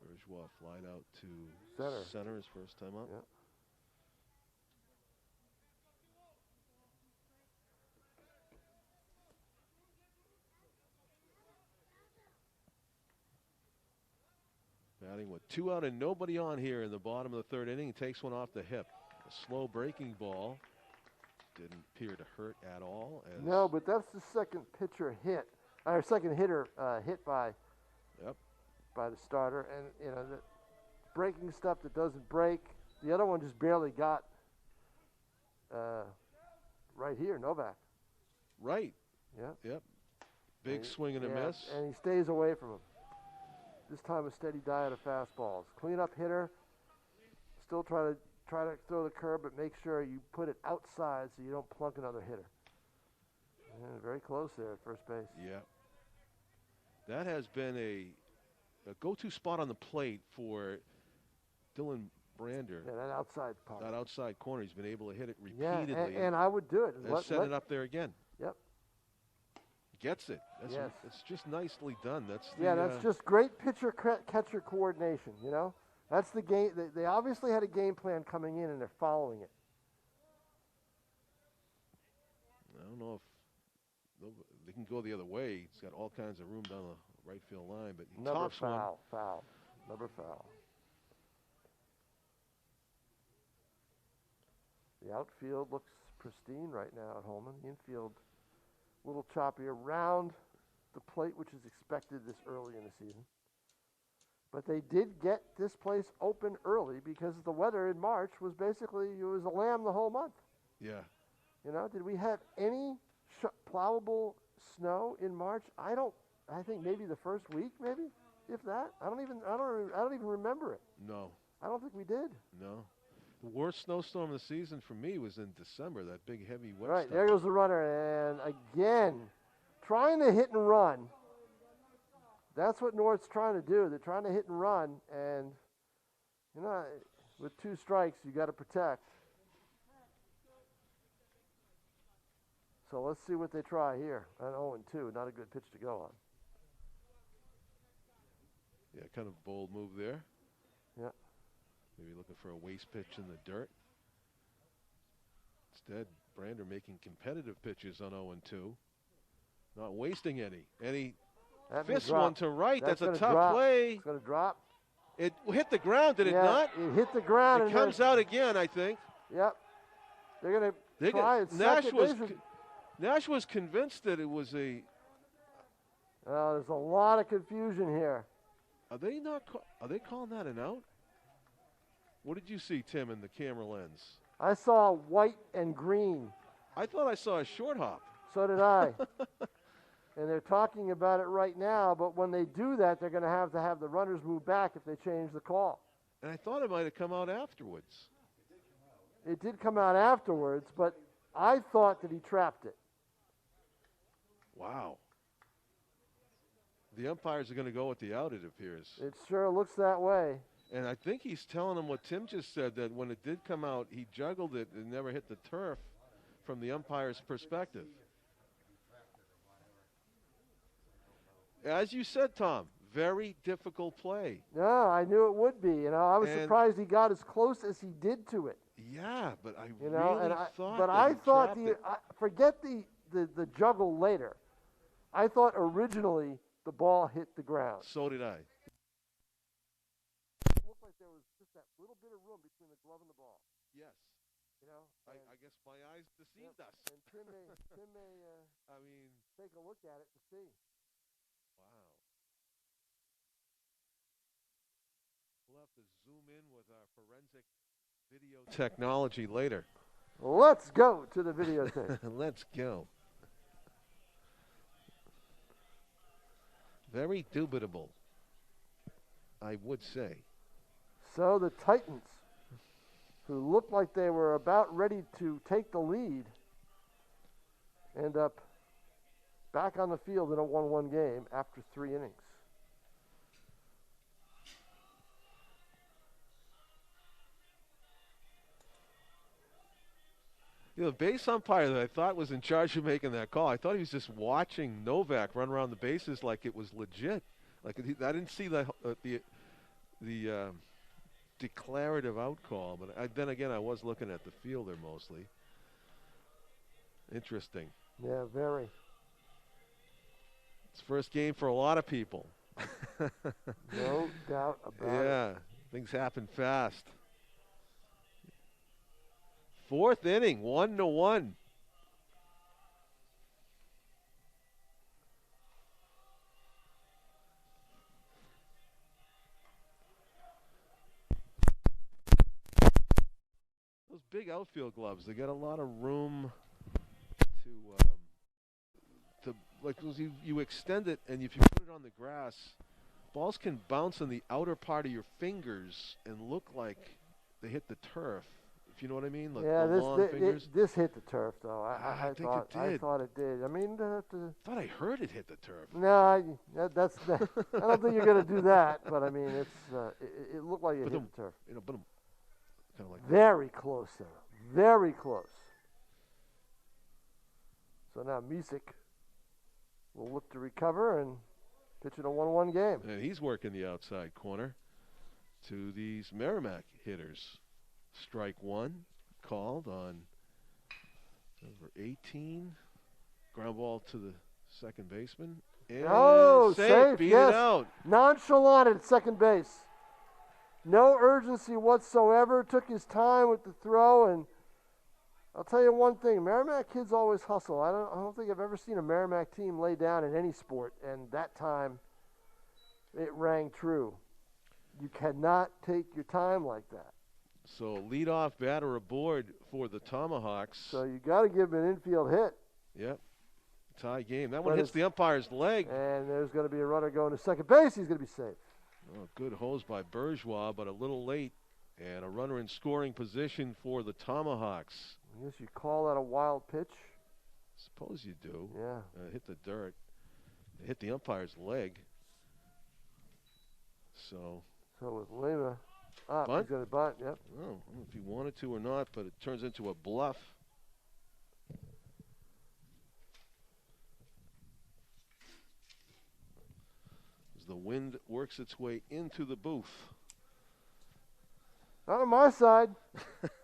Bourgeois flied out to center his first time up. Yep. Batting with 2 out and nobody on here in the bottom of the third inning. He takes one off the hip. A slow breaking ball. Didn't appear to hurt at all. No, but that's the second pitcher hit, or second hitter hit by the starter. And, the breaking stuff that doesn't break. The other one just barely got right here, Novak. Right. Yeah. Yep. Big swing and a miss. And he stays away from him. This time a steady diet of fastballs. Clean-up hitter. Still try to throw the curve, but make sure you put it outside so you don't plunk another hitter. And very close there at first base. Yeah. That has been a go-to spot on the plate for Dylan Brander. Yeah, that outside part. That outside corner. He's been able to hit it repeatedly. Yeah, and I would do it. Set it up there again. Yep. Gets it. It's just nicely done. That's just great pitcher-catcher coordination, you know? That's the game. They obviously had a game plan coming in, and they're following it. I don't know if they can go the other way. He's got all kinds of room down the right field line, but he tops one. Foul. Number foul. The outfield looks pristine right now at Holman. The infield a little choppy around the plate, which is expected this early in the season. But they did get this place open early because the weather in March was basically, it was a lamb the whole month. Yeah. You know, did we have any plowable snow in March? I think maybe the first week, maybe, if that. I don't even remember it. No. I don't think we did. No. The worst snowstorm of the season for me was in December, that big heavy wet Right, stuff. there goes the runner, and again, trying to hit and run. That's what North's trying to do. They're trying to hit and run, and, you know, with 2 strikes, you got to protect. So let's see what they try here. An 0-2, not a good pitch to go on. Yeah, kind of bold move there. Yeah. Maybe looking for a waste pitch in the dirt. Instead, Brander making competitive pitches on 0-2. Not wasting any. And he fists one to right. That's a tough play. It's going to drop. It hit the ground, did it not? It hit the ground. It comes out again, I think. Yep. They're going to try it. Nash was convinced that it was a... there's a lot of confusion here. Are they calling that an out? What did you see, Tim, in the camera lens? I saw white and green. I thought I saw a short hop. So did I. And they're talking about it right now, but when they do that, they're going to have the runners move back if they change the call. And I thought it might have come out afterwards. It did come out afterwards, but I thought that he trapped it. Wow. The umpires are going to go with the out, it appears. It sure looks that way. And I think he's telling them what Tim just said, that when it did come out, he juggled it and never hit the turf from the umpire's perspective. As you said, Tom, very difficult play. No, I knew it would be. You know, I was surprised he got as close as he did to it. Yeah, but I thought forget the juggle later. I thought originally the ball hit the ground. So did I. It looked like there was just that little bit of room between the glove and the ball. Yes. You know, I guess my eyes deceived us. And Tim may take a look at it to see. Wow. We'll have to zoom in with our forensic video technology later. Let's go to the videotape. Let's go. Very dubitable, I would say. So the Titans, who looked like they were about ready to take the lead, end up back on the field in a 1-1 game after 3 innings. You know, the base umpire that I thought was in charge of making that call, I thought he was just watching Novak run around the bases like it was legit. Like I didn't see the declarative out call, but then again, I was looking at the fielder mostly. Interesting. Yeah, very. It's first game for a lot of people. No doubt about it. Yeah, things happen fast. 4th inning, 1-1. Those big outfield gloves, they got a lot of room to like you extend it, and if you put it on the grass, balls can bounce on the outer part of your fingers and look like they hit the turf. If you know what I mean, like yeah, the long fingers. this hit the turf though. I think it did. I thought it did. I mean, I thought I heard it hit the turf. no, that's I don't think you're going to do that. But I mean, it looked like it hit the turf. You know, but kind of like very close there, very close. So now Misek will look to recover and pitch in a 1-1 game. And he's working the outside corner to these Merrimack hitters. Strike one called on number 18. Ground ball to the second baseman. And safe. Beat yes. it out. Nonchalant at second base. No urgency whatsoever. Took his time with the throw, and I'll tell you one thing: Merrimack kids always hustle. I don't think I've ever seen a Merrimack team lay down in any sport, and that time it rang true. You cannot take your time like that. So leadoff batter aboard for the Tomahawks. So you got to give him an infield hit. Yep. Tie game. That one hits the umpire's leg. And there's going to be a runner going to second base. He's going to be safe. Oh, good hose by Bourgeois, but a little late. And a runner in scoring position for the Tomahawks. I guess you call that a wild pitch. Suppose you do. Yeah. Hit the dirt. It hit the umpire's leg. So with Lima up, bunt? he's going to bunt, yep. Oh, I don't know if he wanted to or not, but it turns into a bluff. As the wind works its way into the booth. Not on my side.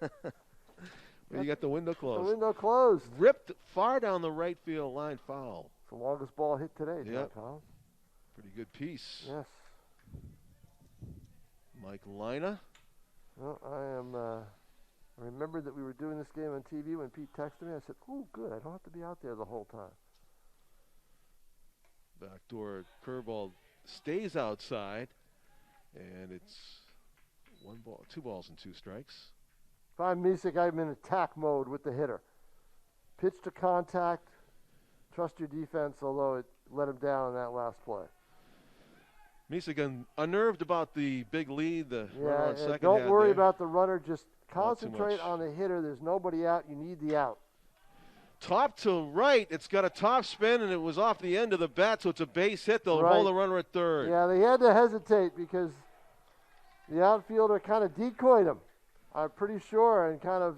Well, you got the window closed. The window closed. Ripped far down the right field line, foul. It's the longest ball hit today, yep. Tom. Pretty good piece. Yes. Mike Lina. Well, I remembered that we were doing this game on TV when Pete texted me. I said, "Oh, good. I don't have to be out there the whole time." Backdoor curveball stays outside, and it's 2 balls and 2 strikes. If I'm Misek, I'm in attack mode with the hitter. Pitch to contact. Trust your defense, although it let him down in that last play. Misek unnerved about the big lead. The runner on second. Don't worry about the runner. Just concentrate on the hitter. There's nobody out. You need the out. Top to right. It's got a top spin, and it was off the end of the bat, so it's a base hit. They'll hold the runner at third. Yeah, they had to hesitate because the outfielder kind of decoyed him, I'm pretty sure, and kind of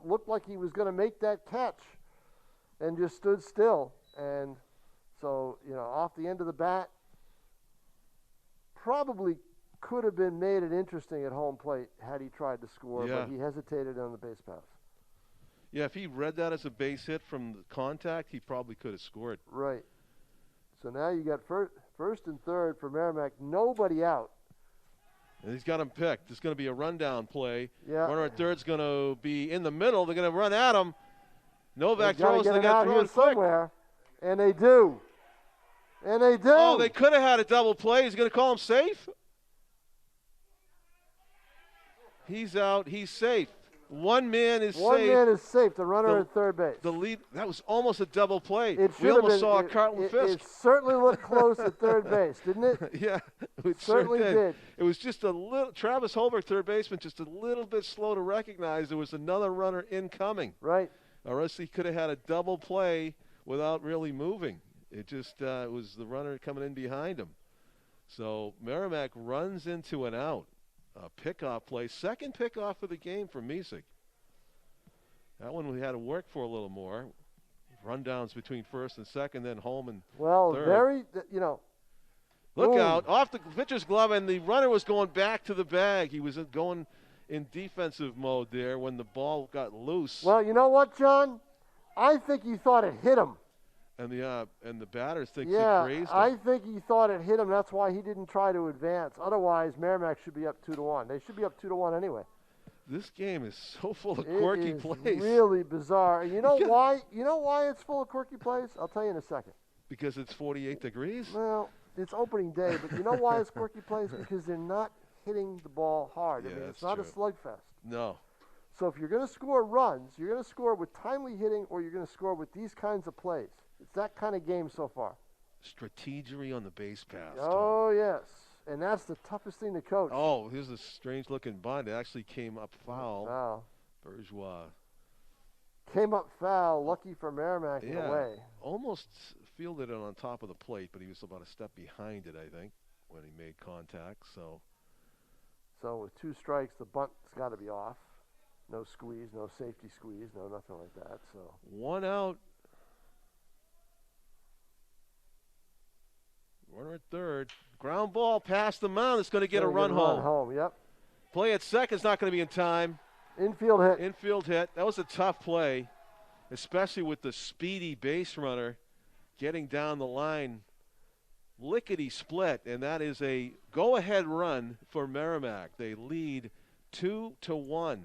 looked like he was going to make that catch and just stood still. And so, off the end of the bat, probably could have been made it interesting at home plate had he tried to score, but he hesitated on the base pass. Yeah, if he read that as a base hit from the contact, he probably could have scored. Right. So now you got first and third for Merrimack, nobody out. And he's got him picked. It's going to be a rundown play. Yeah. Runner at third's going to be in the middle. They're going to run at him. Novak throws. They got to throw it somewhere, and they do. And they do. Oh, they could have had a double play. He's going to call him safe. He's out. He's safe. One man is safe. One man is safe. The runner at third base. The lead. That was almost a double play. We almost saw Carlton Fisk. It certainly looked close at third base, didn't it? Yeah, it certainly did. It was just a little. Travis Holbrook, third baseman, just a little bit slow to recognize there was another runner incoming. Right. Or else he could have had a double play without really moving. It just it was the runner coming in behind him. So Merrimack runs into an out. A pickoff play. Second pickoff of the game for Misek. That one we had to work for a little more. Rundowns between first and second, then home and third. Look out. Off the pitcher's glove, and the runner was going back to the bag. He was going in defensive mode there when the ball got loose. Well, you know what, John? I think he thought it hit him. And the batter thinks it grazed him. I think he thought it hit him. That's why he didn't try to advance. Otherwise, Merrimack should be up 2-1. They should be up 2-1 anyway. This game is so full of quirky plays. It's really bizarre. You know why? You know why it's full of quirky plays? I'll tell you in a second. Because it's 48 degrees? Well, it's opening day, but you know why it's quirky plays? Because they're not hitting the ball hard. Yeah, it's not a slugfest. No. So if you're going to score runs, you're going to score with timely hitting or you're going to score with these kinds of plays. It's that kind of game so far. Strategery on the base pass. Oh, yes. And that's the toughest thing to coach. Oh, here's a strange-looking bunt. It actually came up foul. Bourgeois. Came up foul. Lucky for Merrimack in a way. Almost fielded it on top of the plate, but he was about a step behind it, I think, when he made contact. So with 2 strikes, the bunt's got to be off. No squeeze, no safety squeeze, no nothing like that. So 1 out. Runner at third. Ground ball past the mound. It's going to get a run home. Yep. Play at second's not going to be in time. Infield hit. Infield hit. That was a tough play, especially with the speedy base runner getting down the line. Lickety split, and that is a go-ahead run for Merrimack. They lead 2-1. On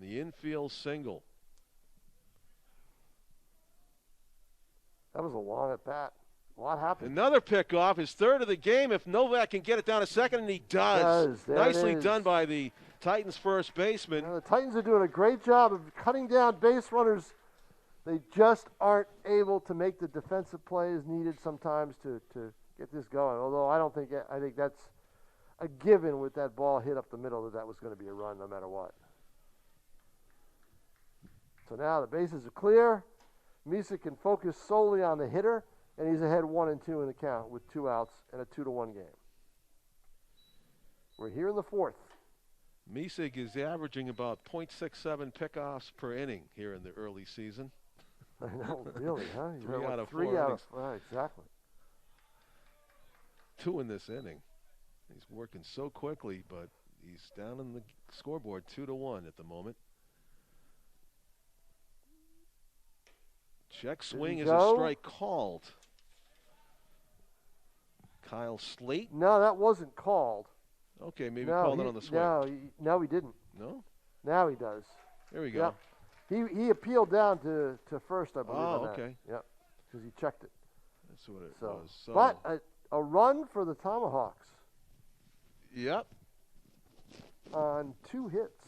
the infield single. That was a long at bat. A lot happened. Another pickoff, his third of the game. If Novak can get it down to second, and he does. Nicely done by the Titans' first baseman. The Titans are doing a great job of cutting down base runners. They just aren't able to make the defensive plays needed sometimes to get this going. Although I think that's a given with that ball hit up the middle that was going to be a run no matter what. So now the bases are clear. Misa can focus solely on the hitter, and he's ahead 1-2 in the count with 2 outs and a 2-1 game. We're here in the 4th. Misig is averaging about .67 pickoffs per inning here in the early season. I know, really, huh? 3 out of 4 innings. Exactly. 2 in this inning. He's working so quickly, but he's down in the scoreboard 2-1 at the moment. Check swing is a strike called. Kyle Slate. No, that wasn't called. Okay, maybe called it on the swing. No, he didn't. No? Now he does. There we go. Yep. He appealed down to first, I believe. Oh, okay. Yep, because he checked it. That's what it was. So, but a run for the Tomahawks. Yep. On 2 hits.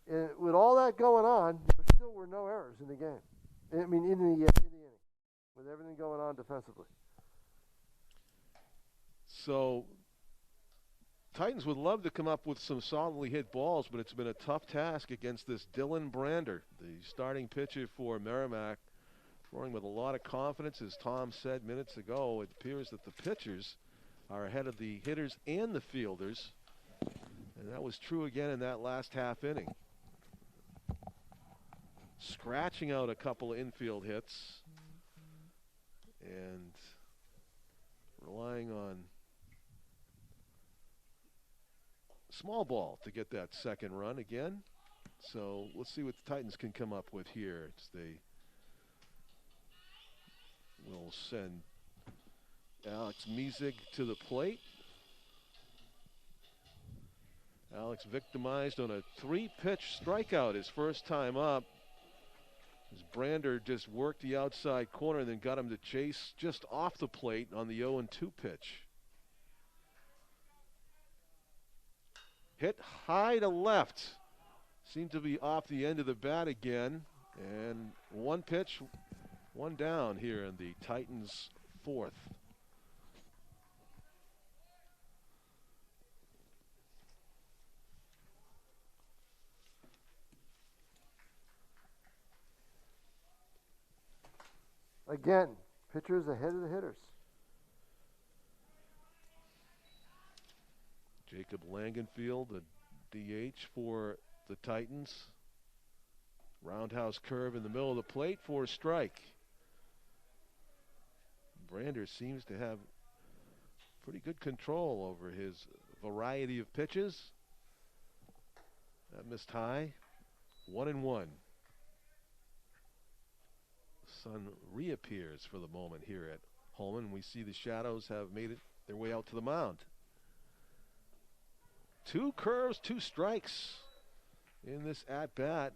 And with all that going on, there still were no errors in the game. I mean, in the inning, with everything going on defensively. So, Titans would love to come up with some solidly hit balls, but it's been a tough task against this Dylan Brander, the starting pitcher for Merrimack, throwing with a lot of confidence. As Tom said minutes ago, it appears that the pitchers are ahead of the hitters and the fielders, and that was true again in that last half inning. Scratching out a couple of infield hits and relying on small ball to get that second run again. So let's see what the Titans can come up with here. They will send Alex Misig to the plate. Alex victimized on a 3-pitch strikeout his first time up. As Brander just worked the outside corner and then got him to chase just off the plate on the 0-2 pitch. Hit high to left. Seemed to be off the end of the bat again. And 1 pitch, 1 down here in the Titans' 4th. Again, pitchers ahead of the hitters. Jacob Langenfield, the DH for the Titans. Roundhouse curve in the middle of the plate for a strike. Brander seems to have pretty good control over his variety of pitches. That missed high. 1-1. The sun reappears for the moment here at Holman. We see the shadows have made it their way out to the mound. 2 curves, 2 strikes in this at-bat.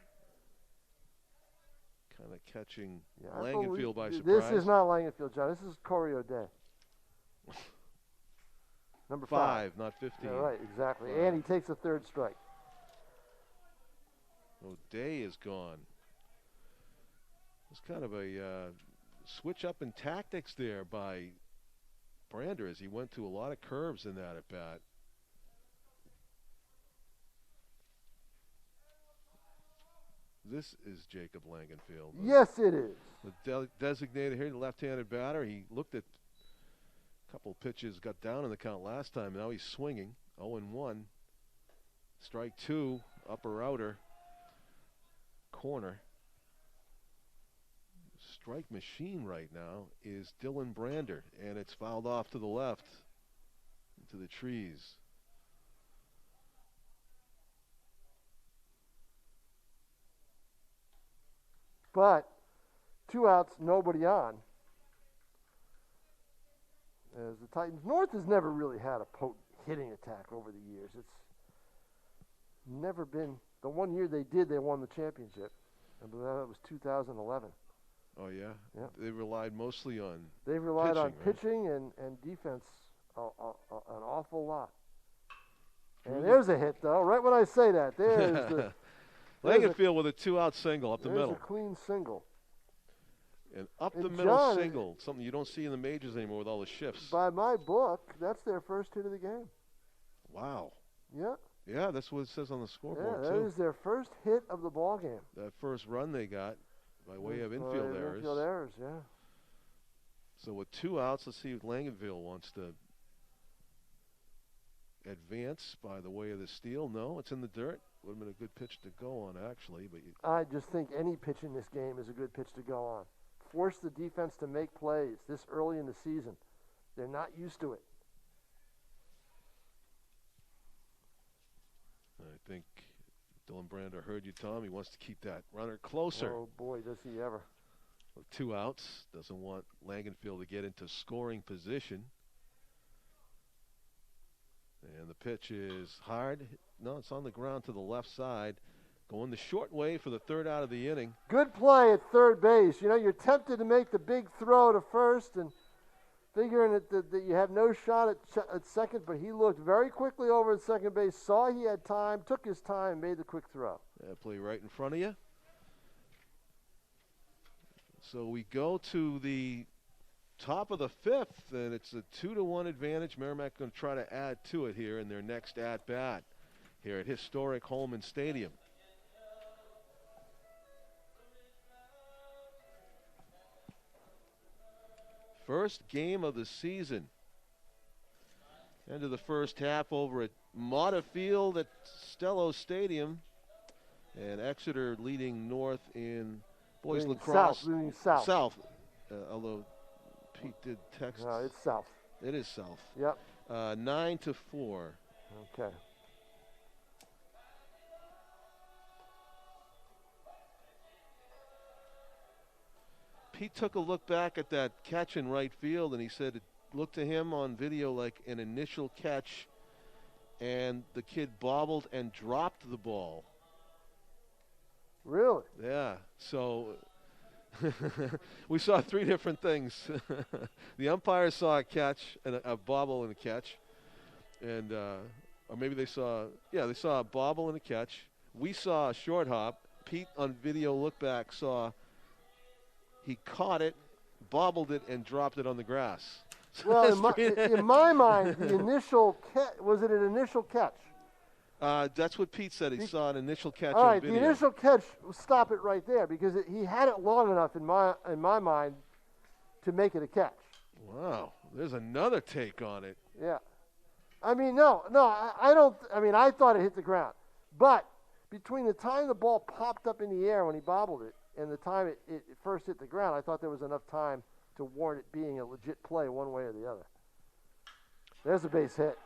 Kind of catching Langenfield by surprise. This is not Langenfield, John. This is Corey O'Day. Number 5. Not 15. Yeah, right, exactly. 5. And he takes a 3rd strike. day is gone. It's kind of a switch up in tactics there by Brander as he went to a lot of curves in that at bat. This is Jacob Langenfield. Yes, it is. The designated here, the left-handed batter. He looked at a couple pitches, got down in the count last time. Now he's swinging. 0-1. Strike two, upper outer corner. Strike machine right now is Dylan Brander, and it's fouled off to the left into the trees. But 2 outs, nobody on. As the Titans, North has never really had a potent hitting attack over the years. It's never been. The one year they did, they won the championship. I believe that was 2011. Oh, yeah? Yeah. They relied mostly on They've relied on right? pitching and defense an awful lot. And there's a hit, though. Right when I say that, there's the Langenfield with a 2-out single up the middle. There's a clean single. And up the And middle John, single, something you don't see in the majors anymore with all the shifts. By my book, that's their first hit of the game. Wow. Yeah. Yeah, that's what it says on the scoreboard, Yeah, that is their first hit of the ball game. That first run they got by way of infield errors. Infield errors, yeah. So with 2 outs, let's see if Langenfield wants to advance by the way of the steal. No, it's in the dirt. Would have been a good pitch to go on, actually. But I just think any pitch in this game is a good pitch to go on. Force the defense to make plays this early in the season. They're not used to it. I think Dylan Brander heard you, Tom. He wants to keep that runner closer. Oh, boy, does he ever. With 2 outs, doesn't want Langenfield to get into scoring position. And the pitch is hard. No, it's on the ground to the left side. Going the short way for the 3rd out of the inning. Good play at third base. You know, you're tempted to make the big throw to first and figuring that you have no shot at second, but he looked very quickly over at second base, saw he had time, took his time, made the quick throw. That play right in front of you. So we go to the top of the 5th, and it's a 2-1 advantage. Merrimack going to try to add to it here in their next at-bat here at historic Holman Stadium. First game of the season. End of the first half over at Mata Field at Stello Stadium. And Exeter leading North in boys lacrosse. South. South. Although Pete did text. No, it's south. It is south. Yep. 9-4. Okay. Pete took a look back at that catch in right field, and he said it looked to him on video like an initial catch, and the kid bobbled and dropped the ball. Really? Yeah. So we saw 3 different things. The umpires saw a catch, and a bobble and a catch, and or maybe they saw a bobble and a catch. We saw a short hop. Pete on video look back saw he caught it, bobbled it, and dropped it on the grass. So well, in my mind, the initial catch, was it an initial catch? That's what Pete said. He saw an initial catch all on right, video. the initial catch, stop it right there, because he had it long enough in my mind to make it a catch. Wow, there's another take on it. Yeah. I mean, I don't. I mean, I thought it hit the ground. But between the time the ball popped up in the air when he bobbled it and the time it first hit the ground, I thought there was enough time to warrant it being a legit play one way or the other. There's a base hit.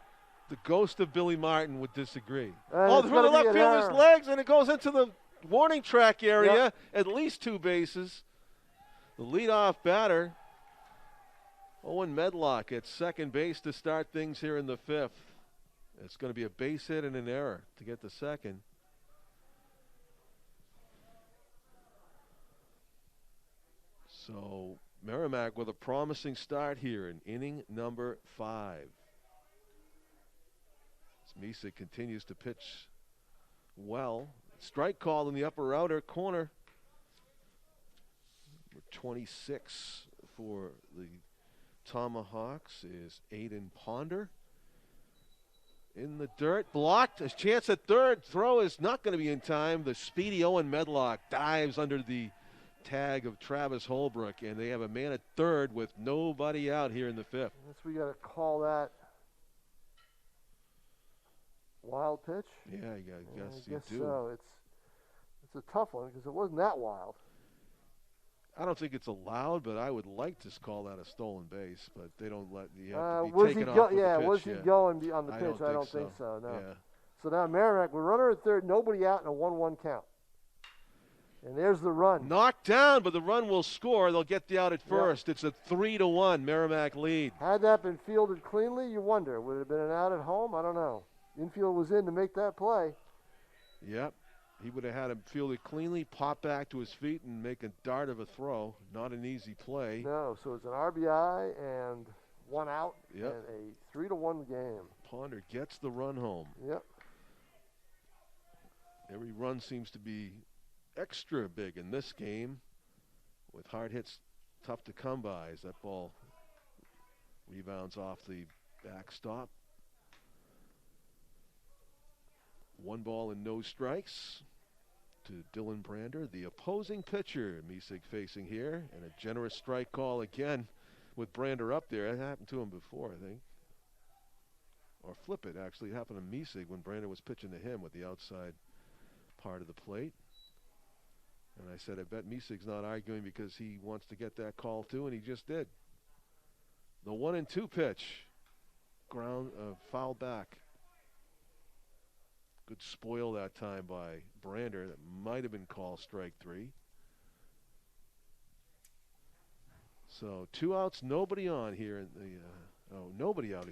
The ghost of Billy Martin would disagree. It's through the left fielder's legs, and it goes into the warning track area. Yep. At least 2 bases. The leadoff batter, Owen Medlock, at second base to start things here in the 5th. It's going to be a base hit and an error to get the second. So Merrimack with a promising start here in inning number 5. As Misa continues to pitch well. Strike called in the upper outer corner. 26 for the Tomahawks is Aiden Ponder. In the dirt, blocked. A chance at third. Throw is not going to be in time. The speedy Owen Medlock dives under the tag of Travis Holbrook, and they have a man at third with nobody out here in the fifth. I guess we got to call that wild pitch. Yeah, I guess you do. So. It's a tough one because it wasn't that wild. I don't think it's allowed, but I would like to call that a stolen base, but they don't let you have to be taken off with the pitch. Was he going on the pitch? I don't think so, no. Yeah. So now Merrimack, we're runner at third, nobody out in a 1-1 count. And there's the run. Knocked down, but the run will score. They'll get the out at first. Yep. It's a 3-1 Merrimack lead. Had that been fielded cleanly, you wonder, would it have been an out at home? I don't know. Infield was in to make that play. Yep. He would have had him fielded cleanly, pop back to his feet, and make a dart of a throw. Not an easy play. No, so it's an RBI and one out, yep. And a 3-1 game. Ponder gets the run home. Yep. Every run seems to be extra big in this game, with hard hits tough to come by as that ball rebounds off the backstop. 1 ball and no strikes to Dylan Brander, the opposing pitcher. Misig facing here, and a generous strike call again with Brander up there. That happened to him before, I think. Or flip it, actually. It happened to Misig when Brander was pitching to him with the outside part of the plate. And I said, I bet Misig's not arguing because he wants to get that call too, and he just did. The 1-2 pitch. Foul back. Good spoil that time by Brander. That might have been called strike 3. So 2 outs, nobody on here in the nobody out,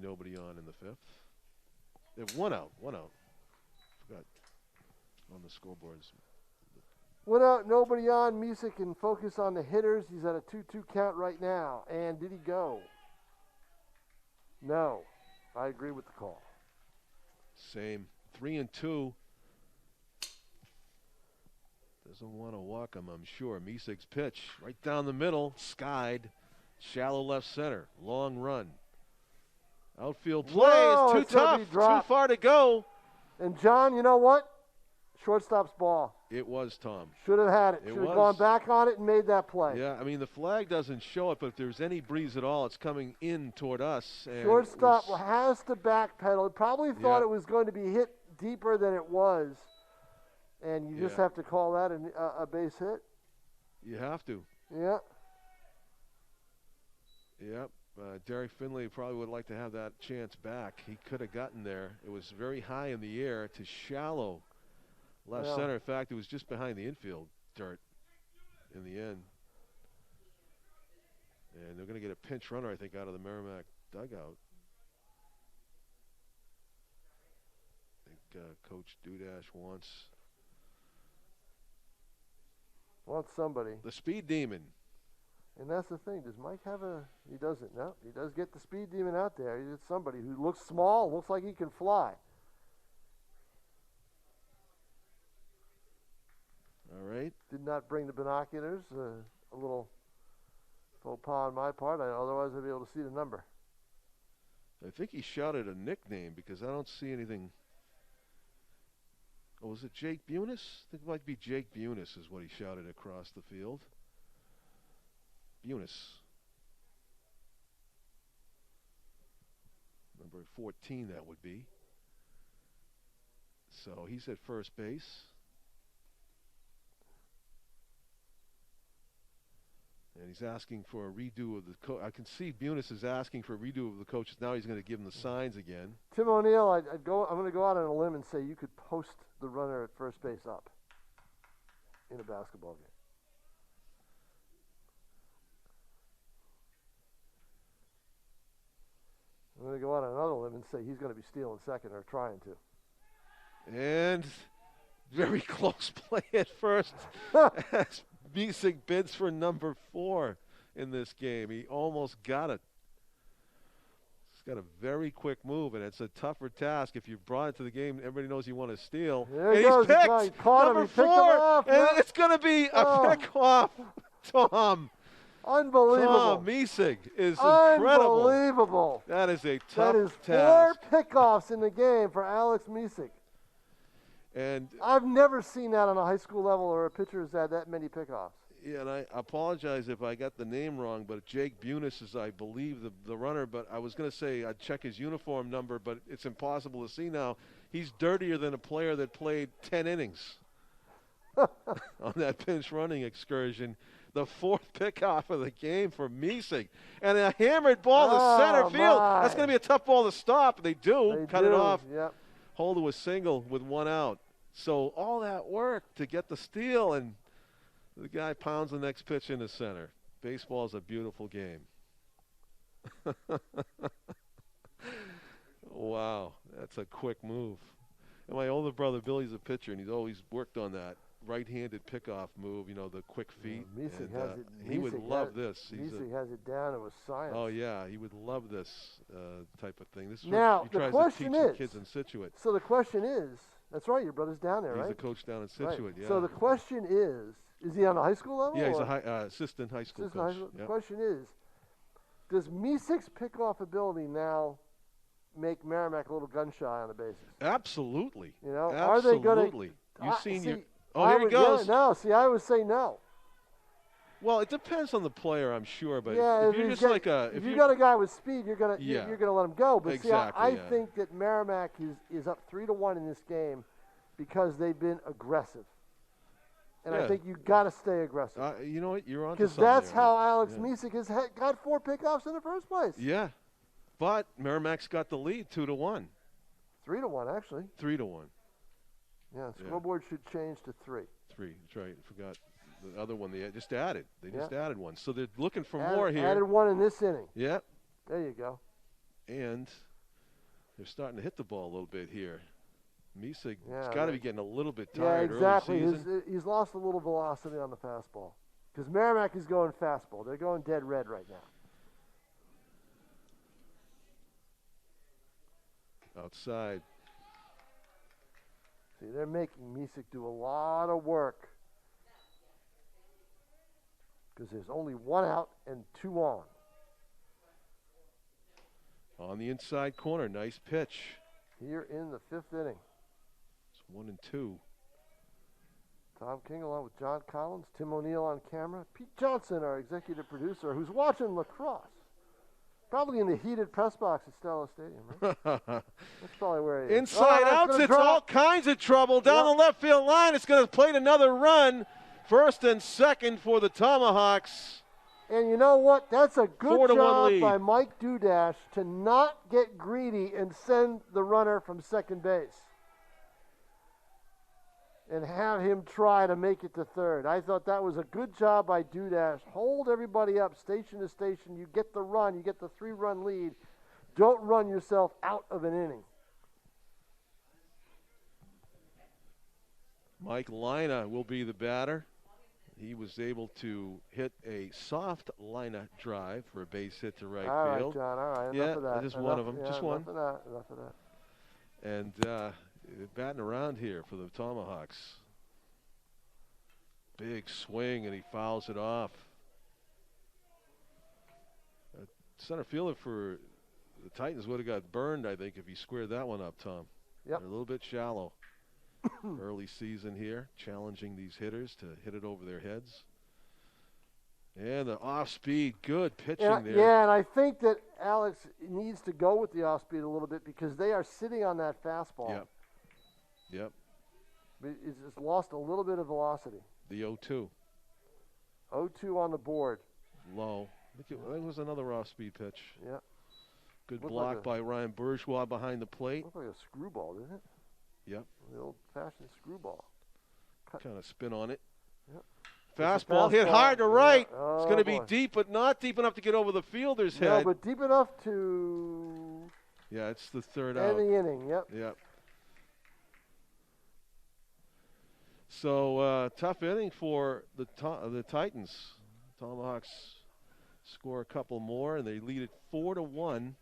nobody on in the fifth. They have 1 out. Forgot on the scoreboards. 1 out, nobody on. Misig can focus on the hitters. He's at a 2-2 count right now. And did he go? No. I agree with the call. Same. 3-2. Doesn't want to walk him, I'm sure. Misig's pitch right down the middle, skied, shallow left center, long run. Outfield play is too tough, too far to go. And John, you know what? Shortstop's ball. It was, Tom. Should have had it. Should have gone back on it and made that play. Yeah, I mean, the flag doesn't show it, but if there's any breeze at all, it's coming in toward us. And shortstop has to backpedal. Probably thought it was going to be hit deeper than it was. And you just have to call that a base hit. You have to. Yeah. Yep. Derek Finley probably would like to have that chance back. He could have gotten there. It was very high in the air to shallow left center. In fact, it was just behind the infield dirt in the end. And they're going to get a pinch runner, I think, out of the Merrimack dugout. I think Coach Dudash wants somebody. The speed demon. And that's the thing. Does Mike have he doesn't. No, he does get the speed demon out there. He's somebody who looks small, looks like he can fly. All right. Did not bring the binoculars. A little faux pas on my part. Otherwise, I'd be able to see the number. I think he shouted a nickname because I don't see anything. Oh, was it Jake Bunis? I think it might be Jake Bunis is what he shouted across the field. Bunis. Number 14, that would be. So he's at first base. And he's asking for a redo of the coach. I can see Bunis is asking for a redo of the coaches. Now he's going to give him the signs again. Tim O'Neill, I'm going to go out on a limb and say you could post the runner at first base up in a basketball game. I'm going to go out on another limb and say he's going to be stealing second or trying to. And very close play at first as Misig bids for number 4 in this game. He almost got it. got a very quick move, and it's a tougher task. If you brought it to the game, everybody knows you want to steal. There and he goes. he's picked. He caught Number him. He picked him 4, off. and it's going to be a pick off. Tom. Unbelievable. Tom Miesig is incredible. Unbelievable. That is a That tough is task. 4 pickoffs in the game for Alex Miesig. And I've never seen that on a high school level or a pitcher has had that many pickoffs. yeah, and I apologize if I got the name wrong, but Jake Bunis is, I believe, the runner. But I was going to say I'd check his uniform number, but it's impossible to see now. He's dirtier than a player that played 10 innings on that pinch running excursion. The 4th pickoff of the game for Miesig. And a hammered ball to center field. My. That's going to be a tough ball to stop. They do. Cut it off. Yep. Hold to a single with 1 out. So all that work to get the steal, and the guy pounds the next pitch in the center. Baseball is a beautiful game. Wow, that's a quick move. And my older brother Billy's a pitcher, and he's always worked on that right-handed pickoff move, the quick feet. Yeah, Miesig has it. He would love this. Miesig has it down to a science. Oh, yeah, he would love this type of thing. This is now, what he tries the question to teach is, the kids in Situate. So the question is, that's right, your brother's down there, He's right? the coach down in Situate, Right. yeah. So the question is he on the high school level? Yeah, he's or? a assistant high school Assistant coach. high school. Yep. The question is, does Miesig's pickoff ability now make Merrimack a little gun shy on the bases? Absolutely. Are they going to? Absolutely. You've seen see, your. Oh, here he goes. Yeah, no, see, I would say no. Well, it depends on the player, I'm sure, but Yeah, if you're just like a, if you got a guy with speed, you're gonna Yeah. you're gonna let him go. But Exactly, see, I yeah. think that Merrimack is up 3-1 in this game because they've been aggressive, and I Yeah. think you got to stay aggressive. you know what, you're on. Because that's there, how right? Alex Yeah. Miesig has got 4 pickoffs in the first place. Yeah, but Merrimack's got the lead 2-1, 3-1 actually. 3-1, Yeah, scoreboard should change to 3. 3. That's right. Forgot the other one they just added. They just Yeah. added one, so they're looking for more here. Added 1 in this inning. Yeah, There you go. and they're starting to hit the ball a little bit here. Miesig Yeah, has got to right. be getting a little bit Yeah, tired exactly. early season. He's lost a little velocity on the fastball. Because Merrimack is going fastball. They're going dead red right now. Outside. See, they're making Miesig do a lot of work. Because there's only 1 out and 2 on. On the inside corner, nice pitch. Here in the 5th inning. It's 1-2. Tom King along with John Collins, Tim O'Neill on camera, Pete Johnson, our executive producer, who's watching lacrosse. Probably in the heated press box at Stella Stadium, right? That's probably where he is. Inside outs, it's all kinds of trouble. Down the left field line, it's going to play another run. First and second for the Tomahawks. And you know what? That's a good 4-1 job lead. by Mike Dudash to not get greedy and send the runner from second base. And have him try to make it to third. I thought that was a good job by Dudash. Hold everybody up, station to station. You get the run. You get the 3-run lead. Don't run yourself out of an inning. Mike Lina will be the batter. He was able to hit a soft Lina drive for a base hit to right All field. right, John. All right. Yeah, Enough of that. just one of them. Yeah, Just one. Enough of that. Enough of that. And batting around here for the Tomahawks. Big swing, and he fouls it off. Center fielder for the Titans would have got burned, I think, if he squared that one up, Tom. Yep. They're a little bit shallow. Early season here, challenging these hitters to hit it over their heads. And the off-speed, good pitching there. Yeah, and I think that Alex needs to go with the off-speed a little bit because they are sitting on that fastball. Yep. Yep. It's just lost a little bit of velocity. The 0-2. 0-2 on the board. Low. That was another off-speed pitch. Yeah. Good Looked block like by Ryan Bourgeois behind the plate. Looked like a screwball, didn't it? Yep. The old-fashioned screwball. Kind of spin on it. Yep. Fastball hit hard to right. Yeah. Oh, it's going to be boy. deep, but not deep enough to get over the fielder's No, head. but deep enough to Yeah, it's the third end out. the inning. Yep. Yep. So tough inning for the Titans. Tomahawks score a couple more, and they lead it 4-1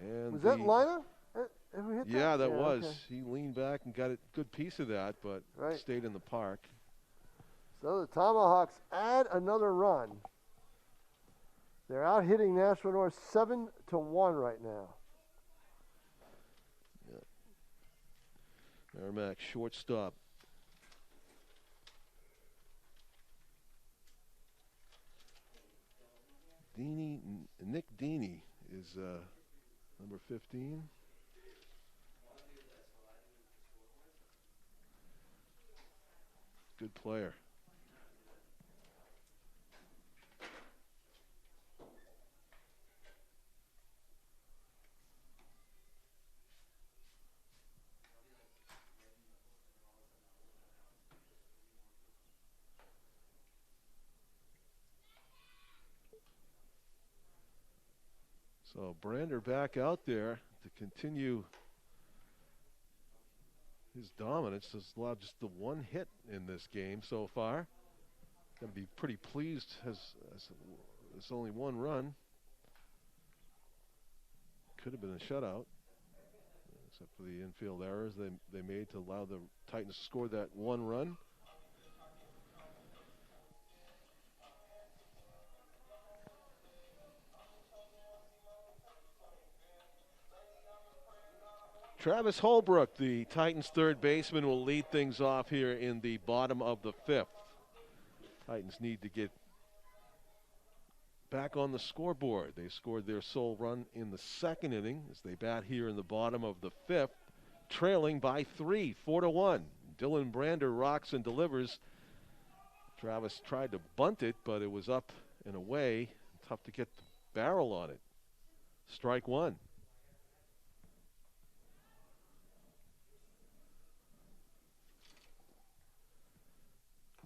And was that Lina? Yeah, that was. Okay. He leaned back and got a good piece of that, but stayed in the park. So the Tomahawks add another run. They're out hitting Nashua North 7-1 right now. Yeah. Merrimack shortstop. Nick Deeney is number 15. Good player. So Brander back out there to continue his dominance. Has allowed just the one hit in this game so far. Got to be pretty pleased as it's only one run. Could have been a shutout, except for the infield errors they made to allow the Titans to score that one run. Travis Holbrook, the Titans' third baseman, will lead things off here in the bottom of the fifth. Titans need to get back on the scoreboard. They scored their sole run in the second inning as they bat here in the bottom of the fifth, trailing by 3, 4-1. Dylan Brander rocks and delivers. Travis tried to bunt it, but it was up and away. Tough to get the barrel on it. Strike one.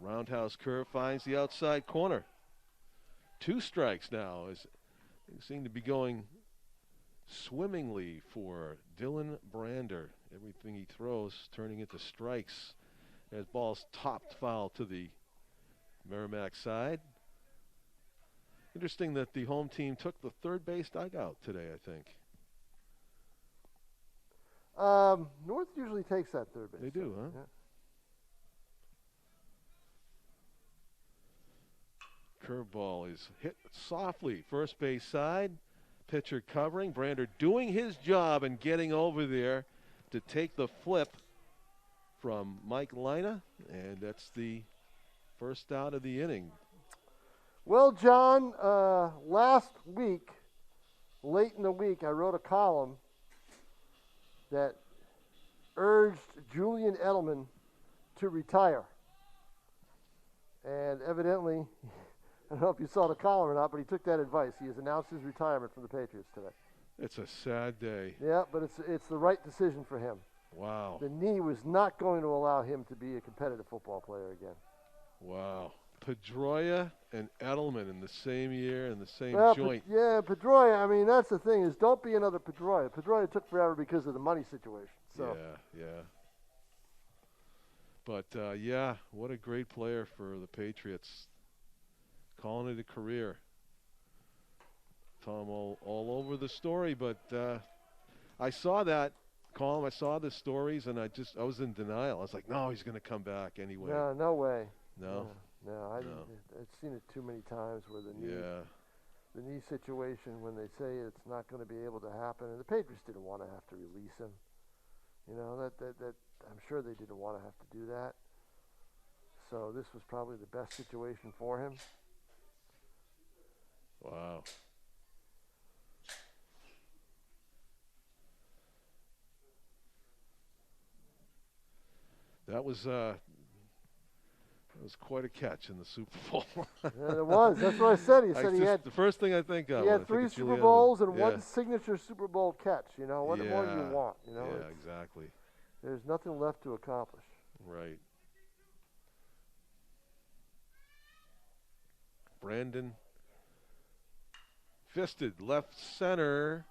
Roundhouse curve finds the outside corner. 2 strikes now as they seem to be going swimmingly for Dylan Brander. Everything he throws turning into strikes as ball's topped foul to the Merrimack side. Interesting that the home team took the third base dugout today, I think. North usually takes that third base. They do, huh? Yeah. Curveball is hit softly. First base side. Pitcher covering. Brander doing his job and getting over there to take the flip from Mike Lina. And that's the first out of the inning. Well, John, last week, late in the week, I wrote a column that urged Julian Edelman to retire. And evidently, I don't know if you saw the column or not, but he took that advice. He has announced his retirement from the Patriots today. It's a sad day. Yeah, but it's the right decision for him. Wow. The knee was not going to allow him to be a competitive football player again. Wow. Pedroia and Edelman in the same year in the same joint. Pedroia, I mean, that's the thing is don't be another Pedroia. Pedroia took forever because of the money situation. So. Yeah. But, yeah, what a great player for the Patriots. Calling it a career. Tom all over the story, but I saw that column. I saw the stories, and I was in denial. I was like, no, he's going to come back anyway. No way. No. I've seen it too many times where the knee situation, when they say it's not going to be able to happen, and the Patriots didn't want to have to release him. You know, that I'm sure they didn't want to have to do that. So this was probably the best situation for him. Wow. That was quite a catch in the Super Bowl. Yeah, it was. That's what I said. He said he had the first thing I think of. He had 3 Super Bowls and 1 signature Super Bowl catch. You know, what more do you want? You know. Yeah, exactly. There's nothing left to accomplish. Right. Brandon fisted left center.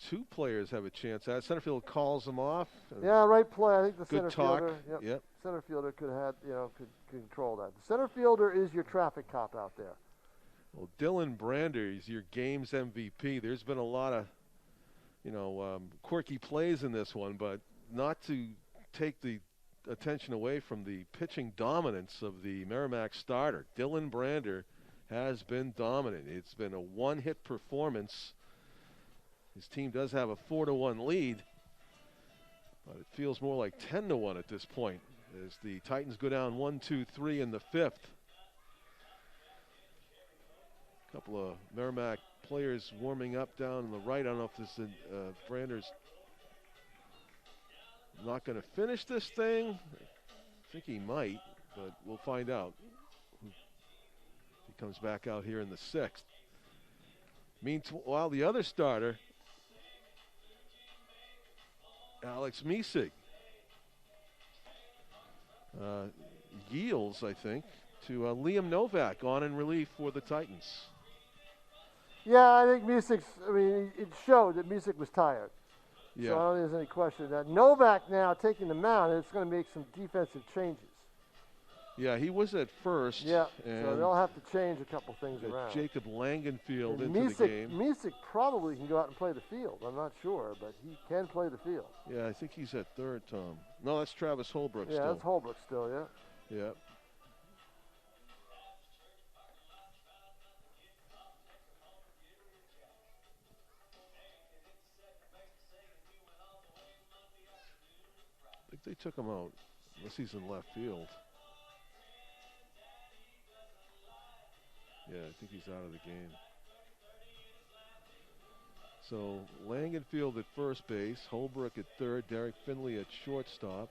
2 players have a chance. Center field calls him off. Yeah, right play. I think the good center talk. fielder. Yep. Center fielder could control that. The center fielder is your traffic cop out there. Well, Dylan Brander is your game's MVP. There's been a lot of quirky plays in this one, but not to take the attention away from the pitching dominance of the Merrimack starter. Dylan Brander has been dominant. It's been a one-hit performance. His team does have a 4-1 lead, but it feels more like 10-1 at this point as the Titans go down 1-2-3 in the fifth. A couple of Merrimack players warming up down on the right. I don't know if this Brander's not going to finish this thing. I think he might, but we'll find out. He comes back out here in the sixth. Meanwhile, the other starter, Alex Misig, yields, I think, to Liam Novak on in relief for the Titans. Yeah, I think it showed that Misig was tired. Yeah. So I don't think there's any question of that. Novak now taking the mound, and it's going to make some defensive changes. Yeah, he was at first. Yeah, so they'll have to change a couple things around. Jacob Langenfield and into the game. Misig probably can go out and play the field. I'm not sure, but he can play the field. Yeah, I think he's at third, Tom. No, that's Travis Holbrook still. Yeah, that's Holbrook still, yeah. Yeah. I think they took him out, unless he's in left field. Yeah, I think he's out of the game. So Langenfield at first base, Holbrook at third, Derek Finley at shortstop.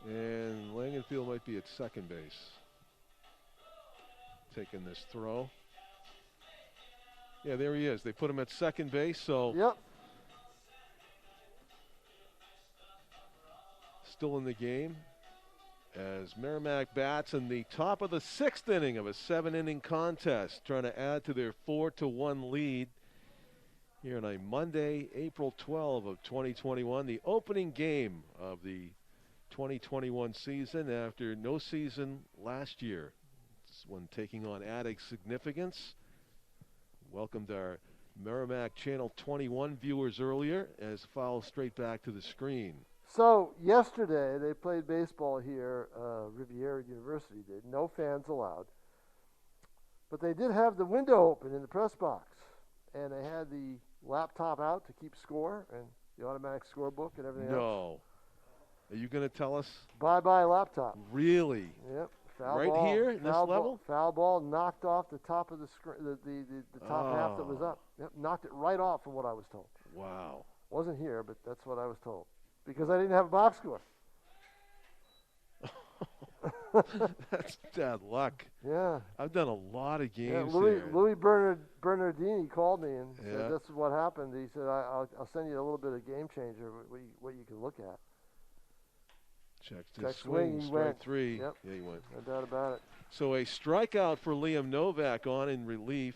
And Langenfield might be at second base, taking this throw. Yeah, there he is. They put him at second base, so yep. Still in the game as Merrimack bats in the top of the sixth inning of a 7-inning contest, trying to add to their 4-1 lead here on a Monday, April 12 of 2021, the opening game of the 2021 season after no season last year. This one taking on added significance. Welcomed our Merrimack Channel 21 viewers earlier as foul straight back to the screen. So yesterday they played baseball here, Riviera University did. No fans allowed. But they did have the window open in the press box. And they had the laptop out to keep score and the automatic scorebook and everything else. No. Are you going to tell us? Bye-bye laptop. Really? Yep. Foul right ball, here in this level? Foul ball knocked off the top of the screen, the top half that was up. Yep, knocked it right off from what I was told. Wow. Wasn't here, but that's what I was told. Because I didn't have a box score. That's bad luck. Yeah. I've done a lot of games Louis, here. Louis Bernardini called me and said, this is what happened. He said, I'll send you a little bit of game changer, what you can look at. Checked his swing, strike three. Yep. Yeah, he went. No doubt about it. So a strikeout for Liam Novak on in relief.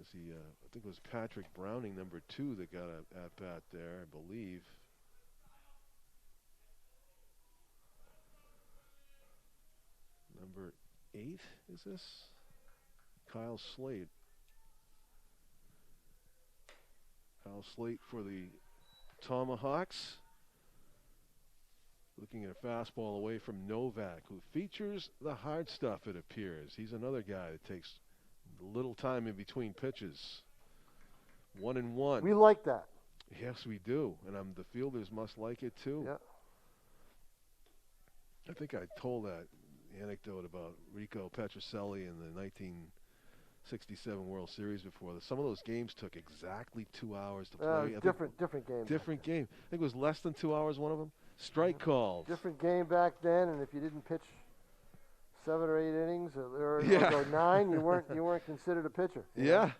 As he, I think it was Patrick Browning, number 2, that got an at-bat there, I believe. Number 8, is this? Kyle Slate. Kyle Slate for the Tomahawks. Looking at a fastball away from Novak, who features the hard stuff, it appears. He's another guy that takes little time in between pitches. 1-1. We like that. Yes, we do. And the fielders must like it, too. Yeah. I think I told that anecdote about Rico Petrocelli in the 1967 World Series before. Some of those games took exactly 2 hours to play. Different game. Different game. I think it was less than 2 hours, one of them. Strike calls. Different game back then, and if you didn't pitch 7 or 8 innings or 9, you weren't considered a pitcher. Yeah.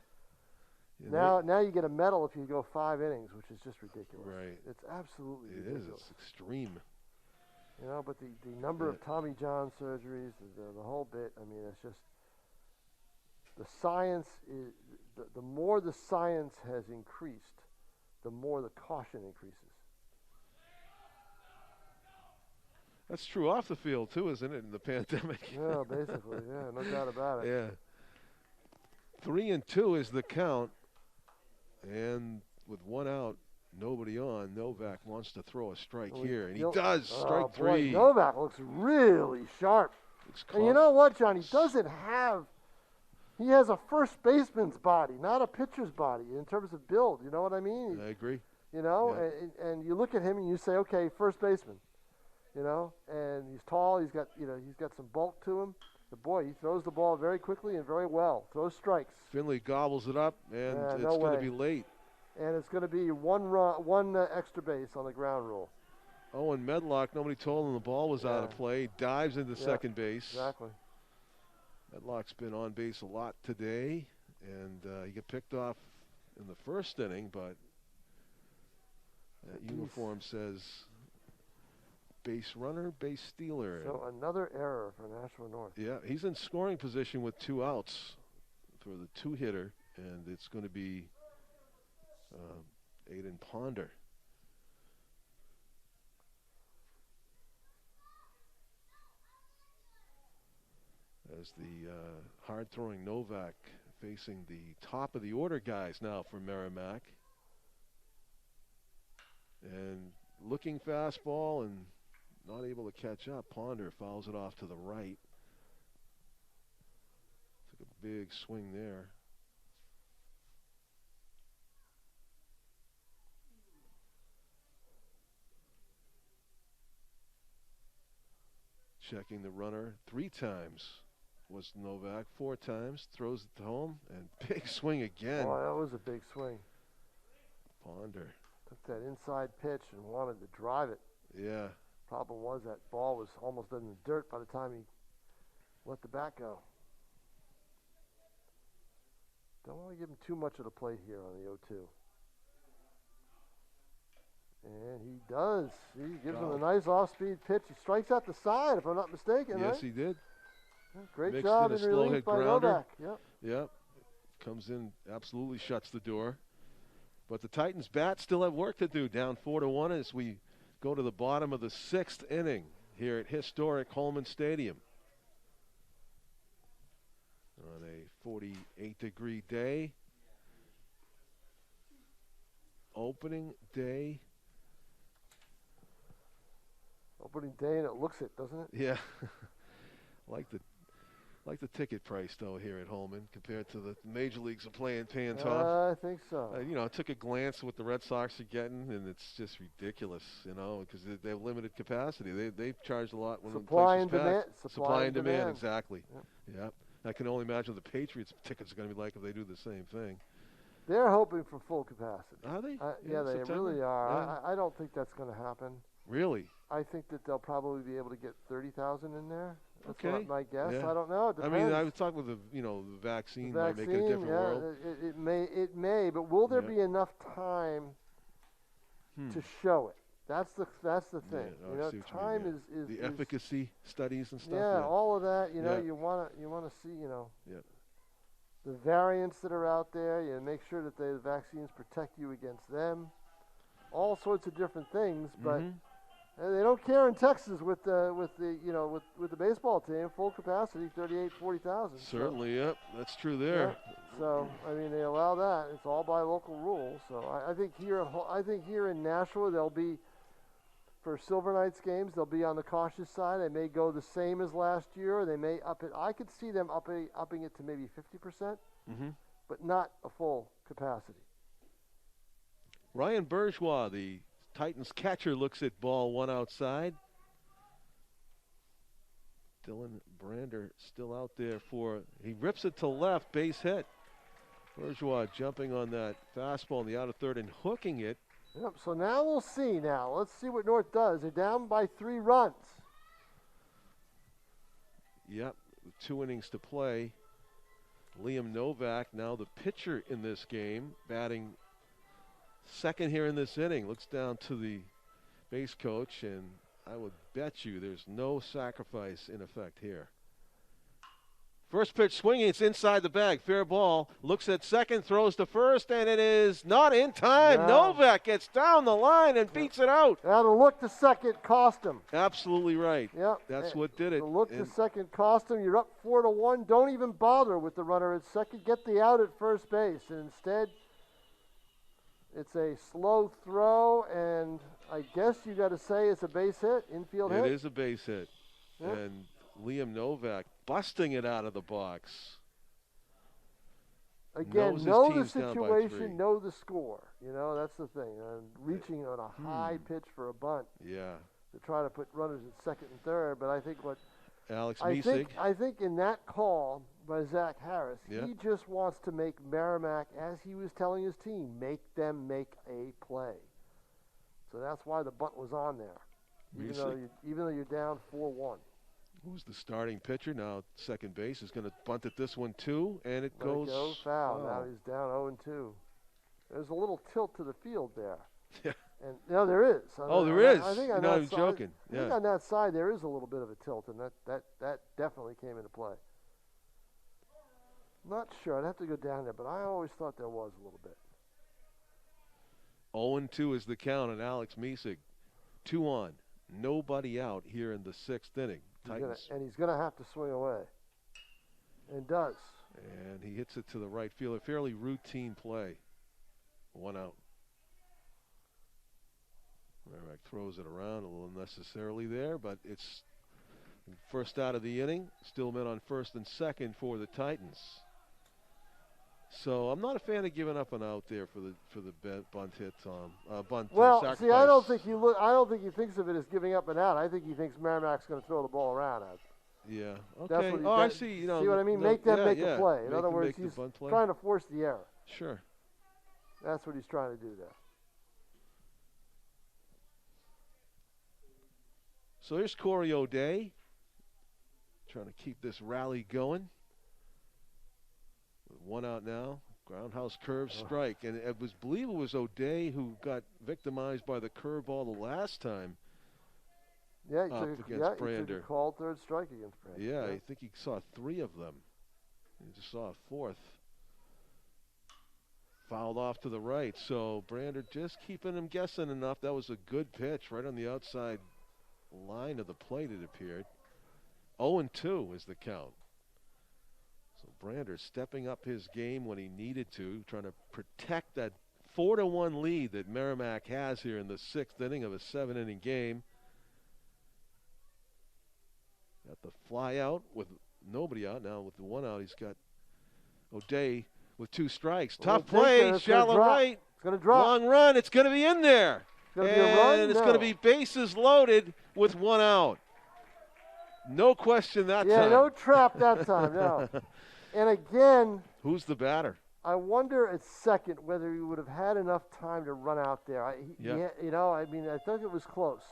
Now you get a medal if you go 5 innings, which is just ridiculous. Right. It's absolutely ridiculous. It is. It's extreme. You know, but the number of Tommy John surgeries, the whole bit, I mean, it's just The science is, the more the science has increased, the more the caution increases. That's true off the field, too, isn't it, in the pandemic? Yeah, basically, yeah, no doubt about it. Yeah. 3-2 is the count. And with one out, nobody on, Novak wants to throw a strike here, and he does. Strike three. Boy, Novak looks really sharp. And you know what, John? He doesn't have. He has a first baseman's body, not a pitcher's body in terms of build. You know what I mean? I agree. You know, Yeah. and you look at him and you say, okay, first baseman. You know, and he's tall. He's got some bulk to him. But boy, he throws the ball very quickly and very well. Throws strikes. Finley gobbles it up, and Yeah, it's no going to way. be late. And it's going to be one extra base on the ground rule. Oh, and Medlock, nobody told him the ball was out of play. Dives into second base. Exactly. Medlock's been on base a lot today, and he got picked off in the first inning, but that uniform says base runner, base stealer. So another error for Nashua North. Yeah, he's in scoring position with 2 outs for the 2-hitter, and it's going to be Aiden Ponder. As the hard-throwing Novak facing the top of the order guys now for Merrimack. And looking fastball and not able to catch up. Ponder fouls it off to the right. Took a big swing there. Checking the runner 3 times was Novak, 4 times, throws it to home, and big swing again. Oh, that was a big swing. Ponder. Took that inside pitch and wanted to drive it. Yeah. Problem was that ball was almost in the dirt by the time he let the bat go. Don't want to give him too much of the plate here on the 0-2. And he does. He gives him a nice off-speed pitch. He strikes out the side, if I'm not mistaken, Yes, right? he did. Great Mixed job in a in slow relief hit by grounder. Novak. Yep. Yep. Comes in, absolutely shuts the door. But the Titans bat still have work to do, down 4-1 as we go to the bottom of the 6th inning here at historic Holman Stadium. On a 48-degree day. Opening day. Opening day, and it looks it, doesn't it? Yeah. like the ticket price, though, here at Holman compared to the major leagues are paying tough. I think so. You know, I took a glance at what the Red Sox are getting, and it's just ridiculous, you know, because they have limited capacity. They've charged a lot when the place is packed. Supply and demand, exactly. Yep. I can only imagine what the Patriots tickets are going to be like if they do the same thing. They're hoping for full capacity. Are they? Yeah, they September? really are. Yeah. I don't think that's going to happen. Really? I think that they'll probably be able to get 30,000 in there. That's Okay. my guess. Yeah. I don't know. It I depends. mean, I was talking with the vaccine might make it a different yeah, world. It may, but will there be enough time to show it? That's the thing. I see what time you mean, is the efficacy studies and stuff. Yeah, all of that. You know, Yeah. you want to see, Yeah. the variants that are out there. You make sure that the vaccines protect you against them. All sorts of different things, but they don't care in Texas with the baseball team, full capacity, 40,000. Certainly, yep, that's true there. Yeah. So I mean, they allow that. It's all by local rules. So I think here in Nashua they'll be, for Silver Knights games, they'll be on the cautious side. They may go the same as last year, or they may up it. I could see them upping it to maybe 50%, but not a full capacity. Ryan Bourgeois, the Titans catcher, looks at ball 1 outside. Dylan Brander still out there he rips it to left, base hit. Bourgeois jumping on that fastball in the outer third and hooking it. Yep, so now we'll see now. Let's see what North does. They're down by 3 runs. Yep, 2 innings to play. Liam Novak, now the pitcher in this game, batting second here in this inning. Looks down to the base coach, and I would bet you there's no sacrifice in effect here. First pitch swinging, it's inside the bag. Fair ball. Looks at second, throws to first, and it is not in time. No. Novak gets down the line and beats it out. Now the look to second cost him. Absolutely right. Yep. That's what did it. The look to second cost him. You're up 4-1. Don't even bother with the runner at second. Get the out at first base. And instead, it's a slow throw, and I guess you got to say it's a base hit, infield hit. It is a base hit. Yep. And Liam Novak busting it out of the box. Again, know the situation, know the score. You know, that's the thing. Reaching on a high pitch for a bunt. Yeah. To try to put runners at second and third, but I think what Alex Miesig. I think in that call by Zach Harris, he just wants to make Merrimack, as he was telling his team, make them make a play. So that's why the bunt was on there, even though you're down 4-1. Who's the starting pitcher now? Second base is going to bunt at this one too, and it goes foul. Oh. Now he's down 0-2. There's a little tilt to the field there. Yeah. And there is. There is. I think You're not even joking. I think on that side there is a little bit of a tilt, and that definitely came into play. Not sure. I'd have to go down there, but I always thought there was a little bit. 0-2 is the count on Alex Miesig. 2 on. Nobody out here in the 6th inning. He's going to have to swing away. And does. And he hits it to the right field. A fairly routine play. 1 out. Merrimack throws it around a little unnecessarily there, but it's first out of the inning. Still men on first and second for the Titans. So I'm not a fan of giving up an out there for the bunt hit, Tom. Well, see, I don't think he thinks of it as giving up an out. I think he thinks Merrimack's going to throw the ball around. Yeah. Okay. That's what I see. See what I mean? Make them make a play. In other words, he's trying to force the error. Sure. That's what he's trying to do there. So here's Corey O'Day trying to keep this rally going. With 1 out now, groundhouse curve strike. And I believe it was O'Day who got victimized by the curveball the last time. Yeah, he took a called third strike against Brander. Yeah, I think he saw 3 of them. He just saw a 4th. Fouled off to the right. So Brander just keeping him guessing enough. That was a good pitch right on the outside line of the plate, it appeared. 0-2 is the count. So Brander stepping up his game when he needed to, trying to protect that 4-1 lead that Merrimack has here in the 6th inning of a 7-inning game. Got the fly out with nobody out. Now with the 1 out, he's got O'Day with 2 strikes. Tough play, shallow right. It's going to drop. Long run, it's going to be in there. It's going to be a run? And it's going to be bases loaded with 1 out. No question that time. Yeah, no trap that time, no. And again, who's the batter? I wonder at second whether he would have had enough time to run out there. I think it was close.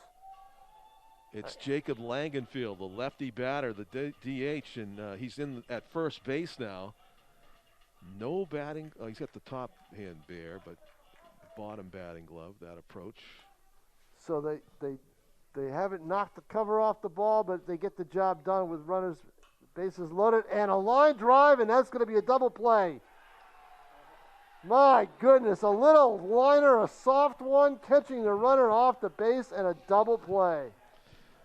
It's Jacob Langenfield, the lefty batter, the DH, and he's in at first base now. No batting. Oh, he's got the top hand bare, but bottom batting glove, that approach. So they haven't knocked the cover off the ball, but they get the job done with runners, bases loaded, and a line drive, and that's going to be a double play. My goodness, a little liner, a soft one, catching the runner off the base, and a double play.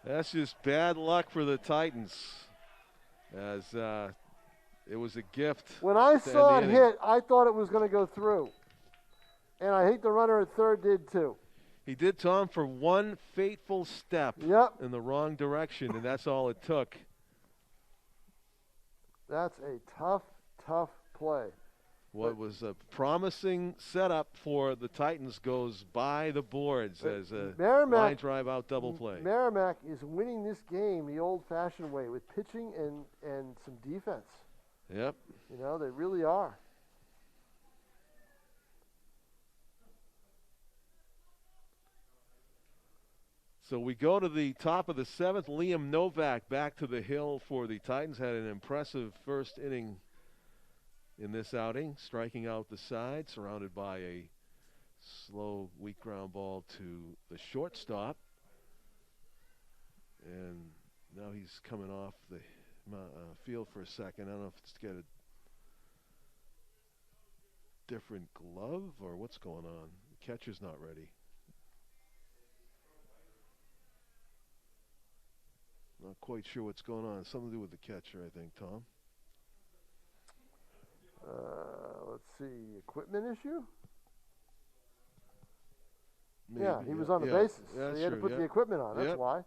That's just bad luck for the Titans, as it was a gift. When I saw it hit, I thought it was going to go through. And I think the runner at third did too. He did, Tom, for 1 fateful step in the wrong direction, and that's all it took. That's a tough, tough play. What was a promising setup for the Titans goes by the boards as a line drive out double play. Merrimack is winning this game the old-fashioned way with pitching and some defense. Yep. You know, they really are. So we go to the top of the 7th. Liam Novak back to the hill for the Titans. Had an impressive first inning in this outing, striking out the side, surrounded by a slow, weak ground ball to the shortstop. And now he's coming off the field for a second. I don't know if it's got a different glove or what's going on. The catcher's not ready. Not quite sure what's going on. Something to do with the catcher, I think, Tom. Let's see. Equipment issue? Maybe, yeah, he was on the bases. Yeah, so he had to put the equipment on. That's why.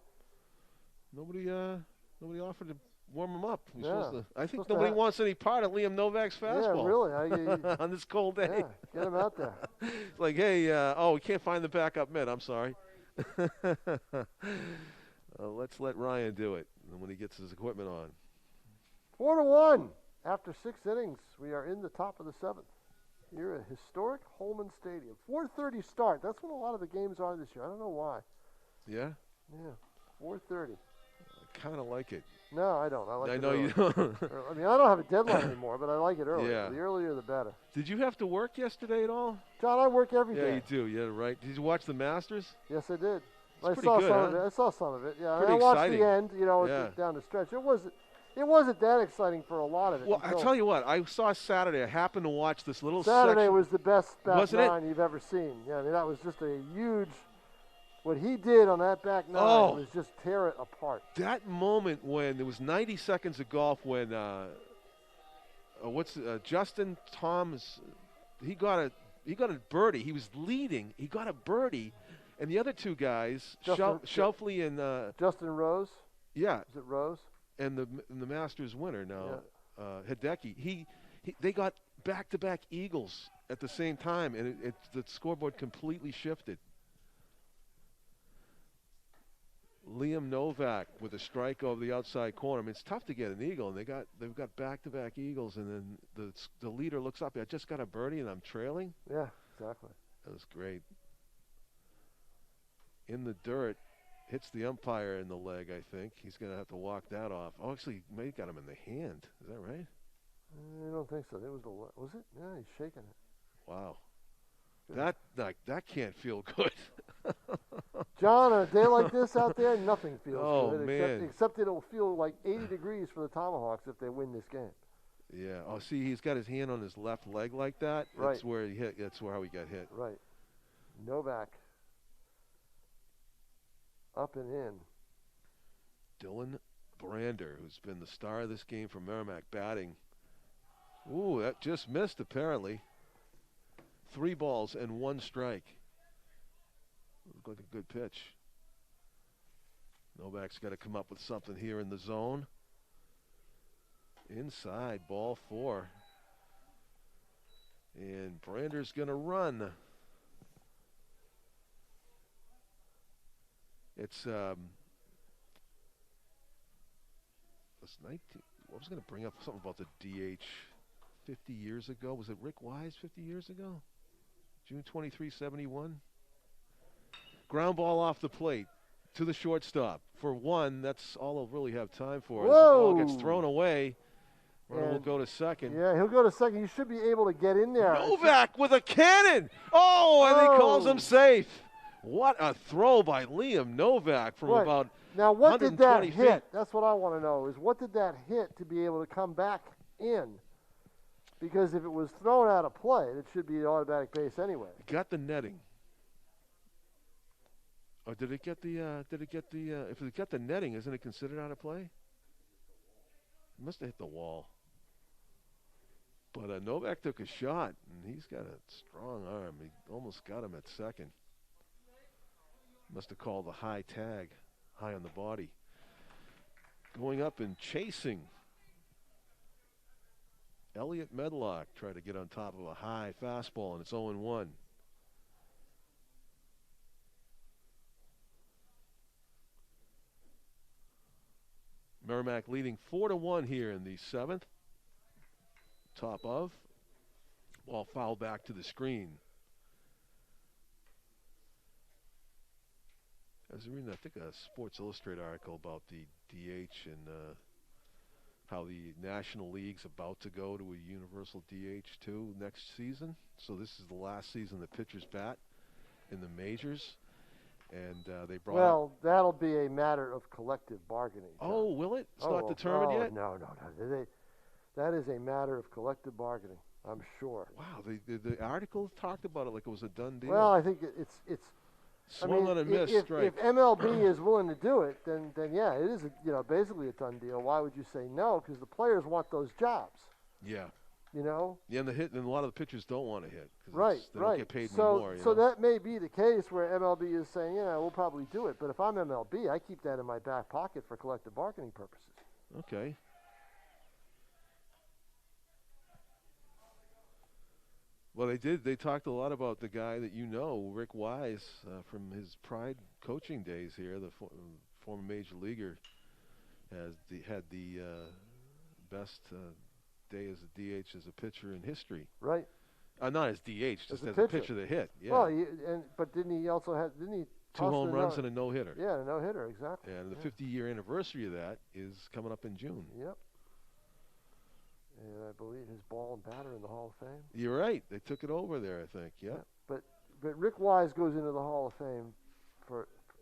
Nobody offered to warm him up. I think supposed nobody wants any part of Liam Novak's fastball. Yeah, really. On this cold day. Yeah, get him out there. It's like, hey, we can't find the backup mid. I'm sorry. Let's let Ryan do it when he gets his equipment on. 4-1. After 6 innings, we are in the top of the 7th. Here at historic Holman Stadium. 4:30 start. That's when a lot of the games are this year. I don't know why. Yeah? Yeah, 4:30. I kind of like it. No, I don't. I like it know early. you don't. I mean, I don't have a deadline anymore, but I like it early. Yeah. The earlier, the better. Did you have to work yesterday at all? John, I work every day. Yeah, you do. Yeah, right. Did you watch the Masters? Yes, I did. It's I saw pretty good, some huh? of it. I saw some of it. Yeah, Pretty I watched exciting. the end. Yeah. Down the stretch. It wasn't that exciting for a lot of it. Well, I tell you what. I saw Saturday. I happened to watch this little Saturday section. was the best back Wasn't nine you've ever seen. Yeah, I mean that was just a huge. What he did on that back nine was just tear it apart. That moment when there was 90 seconds of golf when Justin Thomas, he got a birdie. He was leading. He got a birdie, and the other two guys, Schauffele and Justin Rose. Yeah, is it Rose? And the Masters winner now, Hideki. They got back-to-back eagles at the same time, and the scoreboard completely shifted. Liam Novak with a strike over the outside corner. I mean, it's tough to get an eagle, and they've got back-to-back eagles, and then the leader looks up. I just got a birdie, and I'm trailing. Yeah, exactly. That was great. In the dirt, hits the umpire in the leg. I think he's going to have to walk that off. Oh, actually, may have got him in the hand. Is that right? I don't think so. It was was it? Yeah, he's shaking it. Wow. That can't feel good. John, on a day like this out there, nothing feels good. Man. Except it'll feel like 80 degrees for the Tomahawks if they win this game. Yeah. Oh, see, he's got his hand on his left leg like that. Right. That's where he hit. That's how he got hit. Right. Novak. Up and in. Dylan Brander, who's been the star of this game for Merrimack, batting. Ooh, that just missed apparently. 3 balls and 1 strike. Looked like a good pitch. Novak's got to come up with something here in the zone. Inside, ball 4. And Brander's going to run. It's I was going to bring up something about the DH 50 years ago. Was it Rick Wise 50 years ago? June 23, 71. Ground ball off the plate to the shortstop. For 1, that's all he'll really have time for. As the ball gets thrown away, runner will go to second. Yeah, he'll go to second. You should be able to get in there. Novak with a cannon. And he calls him safe. What a throw by Liam Novak from about now, what did that feet. hit? That's what I want to know, is what did that hit to be able to come back in? Because if it was thrown out of play, it should be an automatic base anyway. Got the netting. Or did it get the if it got the netting, isn't it considered out of play? It must have hit the wall. But Novak took a shot, and he's got a strong arm. He almost got him at second. Must have called the high tag, high on the body. Going up and chasing. Elliot Medlock tried to get on top of a high fastball, and it's 0-1. Merrimack leading 4-1 here in the 7th. Top of. Ball fouled back to the screen. I was reading, I think, a Sports Illustrated article about the DH and how the National League's about to go to a universal DH too next season. So this is the last season the pitchers bat in the majors. And they brought Well, that'll be a matter of collective bargaining. John. Oh, will it? It's not determined yet? No. That is a matter of collective bargaining, I'm sure. Wow, the article talked about it like it was a done deal. Well, I think it's swung on a miss strike. If MLB is willing to do it, then yeah, it is basically a done deal. Why would you say no? Because the players want those jobs. Yeah. You know. Yeah, and a lot of the pitchers don't want to hit. Right. They don't get paid so anymore. So that may be the case where MLB is saying, we'll probably do it. But if I'm MLB, I keep that in my back pocket for collective bargaining purposes. Okay. Well, they did. They talked a lot about the guy that Rick Wise, from his Pride coaching days here, the former major leaguer, had the best day as a DH as a pitcher in history. Right. Not as DH, just as a a pitcher that hit. Yeah. Well, but didn't he two home runs and a no-hitter? Yeah, a no-hitter, exactly. And the 50-year anniversary of that is coming up in June. Yep. And I believe his ball and batter in the Hall of Fame. You're right. They took it over there, I think. Yeah. But Rick Wise goes into the Hall of Fame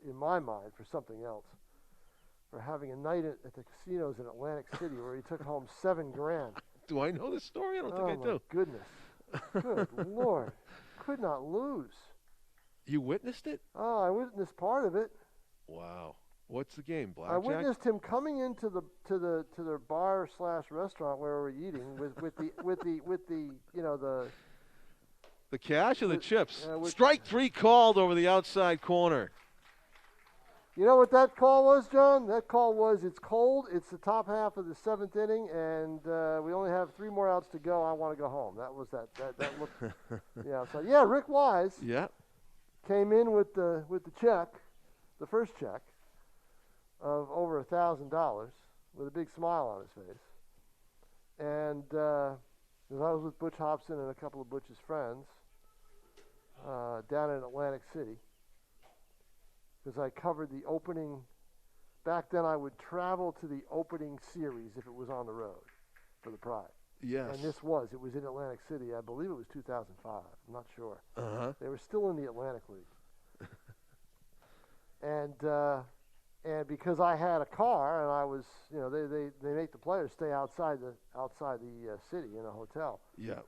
in my mind, for something else. For having a night at the casinos in Atlantic City where he took home $7,000. Do I know this story? I don't think I do. Oh, my goodness. Good Lord. Could not lose. You witnessed it? Oh, I witnessed part of it. Wow. What's the game, blackjack? I witnessed him coming into the bar/restaurant where we were eating with the cash or the chips. Strike 3 called over the outside corner. You know what that call was, John? That call was, it's cold, it's the top half of the 7th inning, and we only have 3 more outs to go. I want to go home. That was that looked. Yeah. So yeah, Rick Wise. Yeah. Came in with the check, the first check, of over $1,000 with a big smile on his face, and I was with Butch Hobson and a couple of Butch's friends down in Atlantic City. Because I covered the opening. Back then, I would travel to the opening series if it was on the road for the Pride. Yes. And it was in Atlantic City. I believe it was 2005. I'm not sure. Uh-huh. They were still in the Atlantic League. And because I had a car and I was, they make the players stay outside the city in a hotel. Yeah.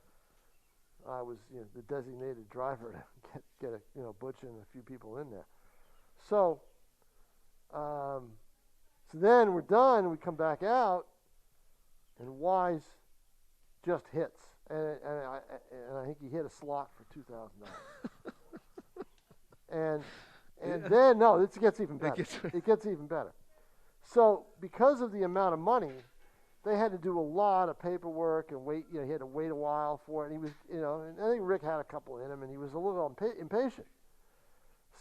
I was the designated driver to get Butch and a few people in there. So then we're done, and we come back out, and Wise just hits, and I think he hit a slot for $2,000. and then it gets even better. It gets even better. So because of the amount of money, they had to do a lot of paperwork and wait. He had to wait a while for it. And he was, and I think Rick had a couple in him, and he was a little impatient.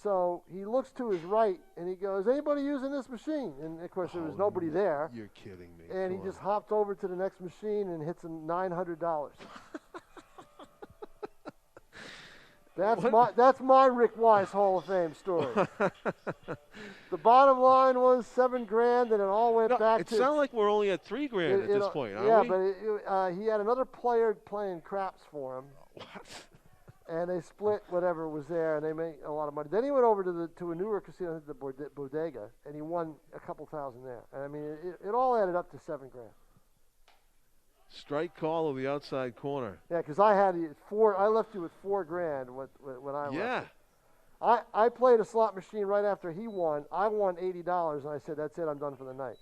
So he looks to his right, and he goes, "Anybody using this machine?" And, of course, there was nobody there. You're kidding me. And he just hopped over to the next machine and hits him $900. That's my Rick Wise Hall of Fame story. The bottom line was $7,000, and it all went back to... It sounds like we're only at $3,000 at this point, aren't we? Yeah, but he had another player playing craps for him. What? And they split whatever was there, and they made a lot of money. Then he went over to a newer casino, the Bodega, and he won a couple thousand there. And I mean, it all added up to $7,000. Strike call of the outside corner. Yeah, because I had I left you with $4,000 when I left. Yeah. I played a slot machine right after he won. I won $80, and I said, "That's it. I'm done for the night."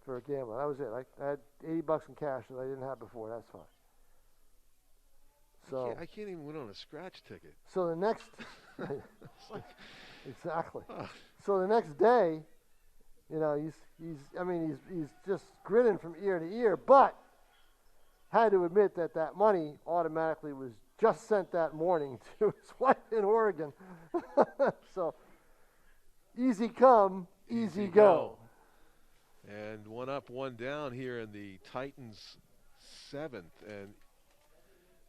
For a gambler, that was it. I had $80 in cash that I didn't have before. That's fine. So I can't even win on a scratch ticket. So the next, exactly. So the next day, he's just grinning from ear to ear. But had to admit that money automatically was just sent that morning to his wife in Oregon. So easy come, easy go. And one up, one down here in the Titans' 7th, and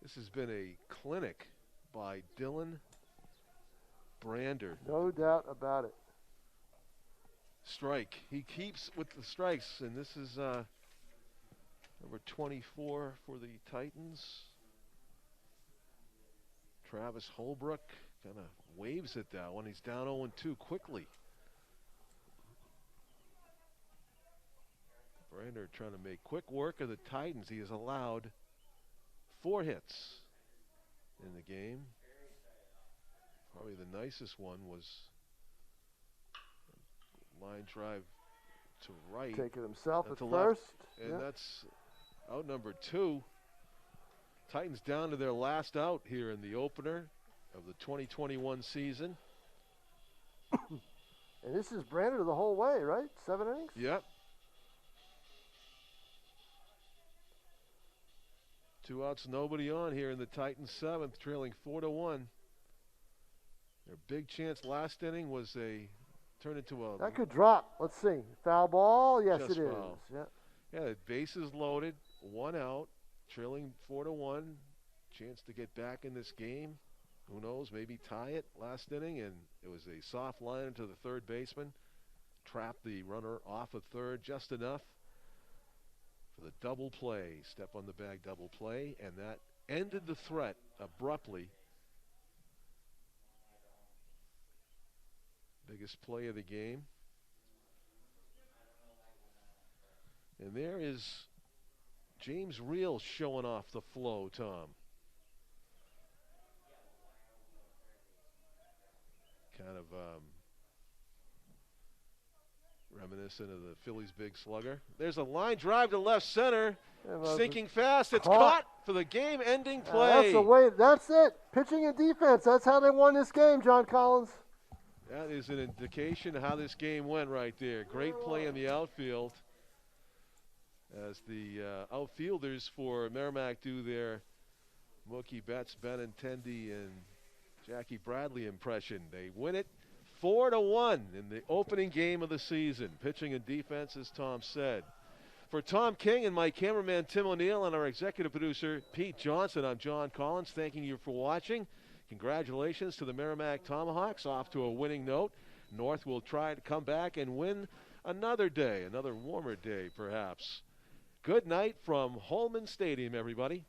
this has been a clinic by Dylan Brander. No doubt about it. Strike. He keeps with the strikes, and this is number 24 for the Titans. Travis Holbrook kind of waves at that one. He's down 0-2 quickly. Brander trying to make quick work of the Titans. He has allowed 4 hits in the game. Probably the nicest one was a line drive to right. Taking himself at to first. Left, and that's out number 2. Titans down to their last out here in the opener of the 2021 season. And this is Brander the whole way, right? 7 innings? Yep. 2 outs, nobody on here in the Titans' 7th, trailing 4-1. Their big chance last inning was turned into a... That could drop. Let's see. Foul ball? Yes, it is. Foul. Yeah. Yeah, bases loaded, 1 out, trailing 4-1. Chance to get back in this game. Who knows? Maybe tie it last inning. And it was a soft line to the third baseman. Trapped the runner off of third just enough for the double play. Step on the bag double play. And that ended the threat abruptly. Biggest play of the game. And there is James Reel showing off the flow, Tom. Kind of reminiscent of the Phillies' big slugger. There's a line drive to left center. Sinking fast. It's caught for the game-ending play. That's the way. That's it. Pitching and defense. That's how they won this game, John Collins. That is an indication of how this game went right there. Great play in the outfield as the outfielders for Merrimack do their Mookie Betts, Benintendi, and Jackie Bradley impression. They win it 4-1 in the opening game of the season. Pitching and defense, as Tom said. For Tom King and my cameraman Tim O'Neill and our executive producer Pete Johnson, I'm John Collins, thanking you for watching. Congratulations to the Merrimack Tomahawks, off to a winning note. North will try to come back and win another day, another warmer day perhaps. Good night from Holman Stadium, everybody.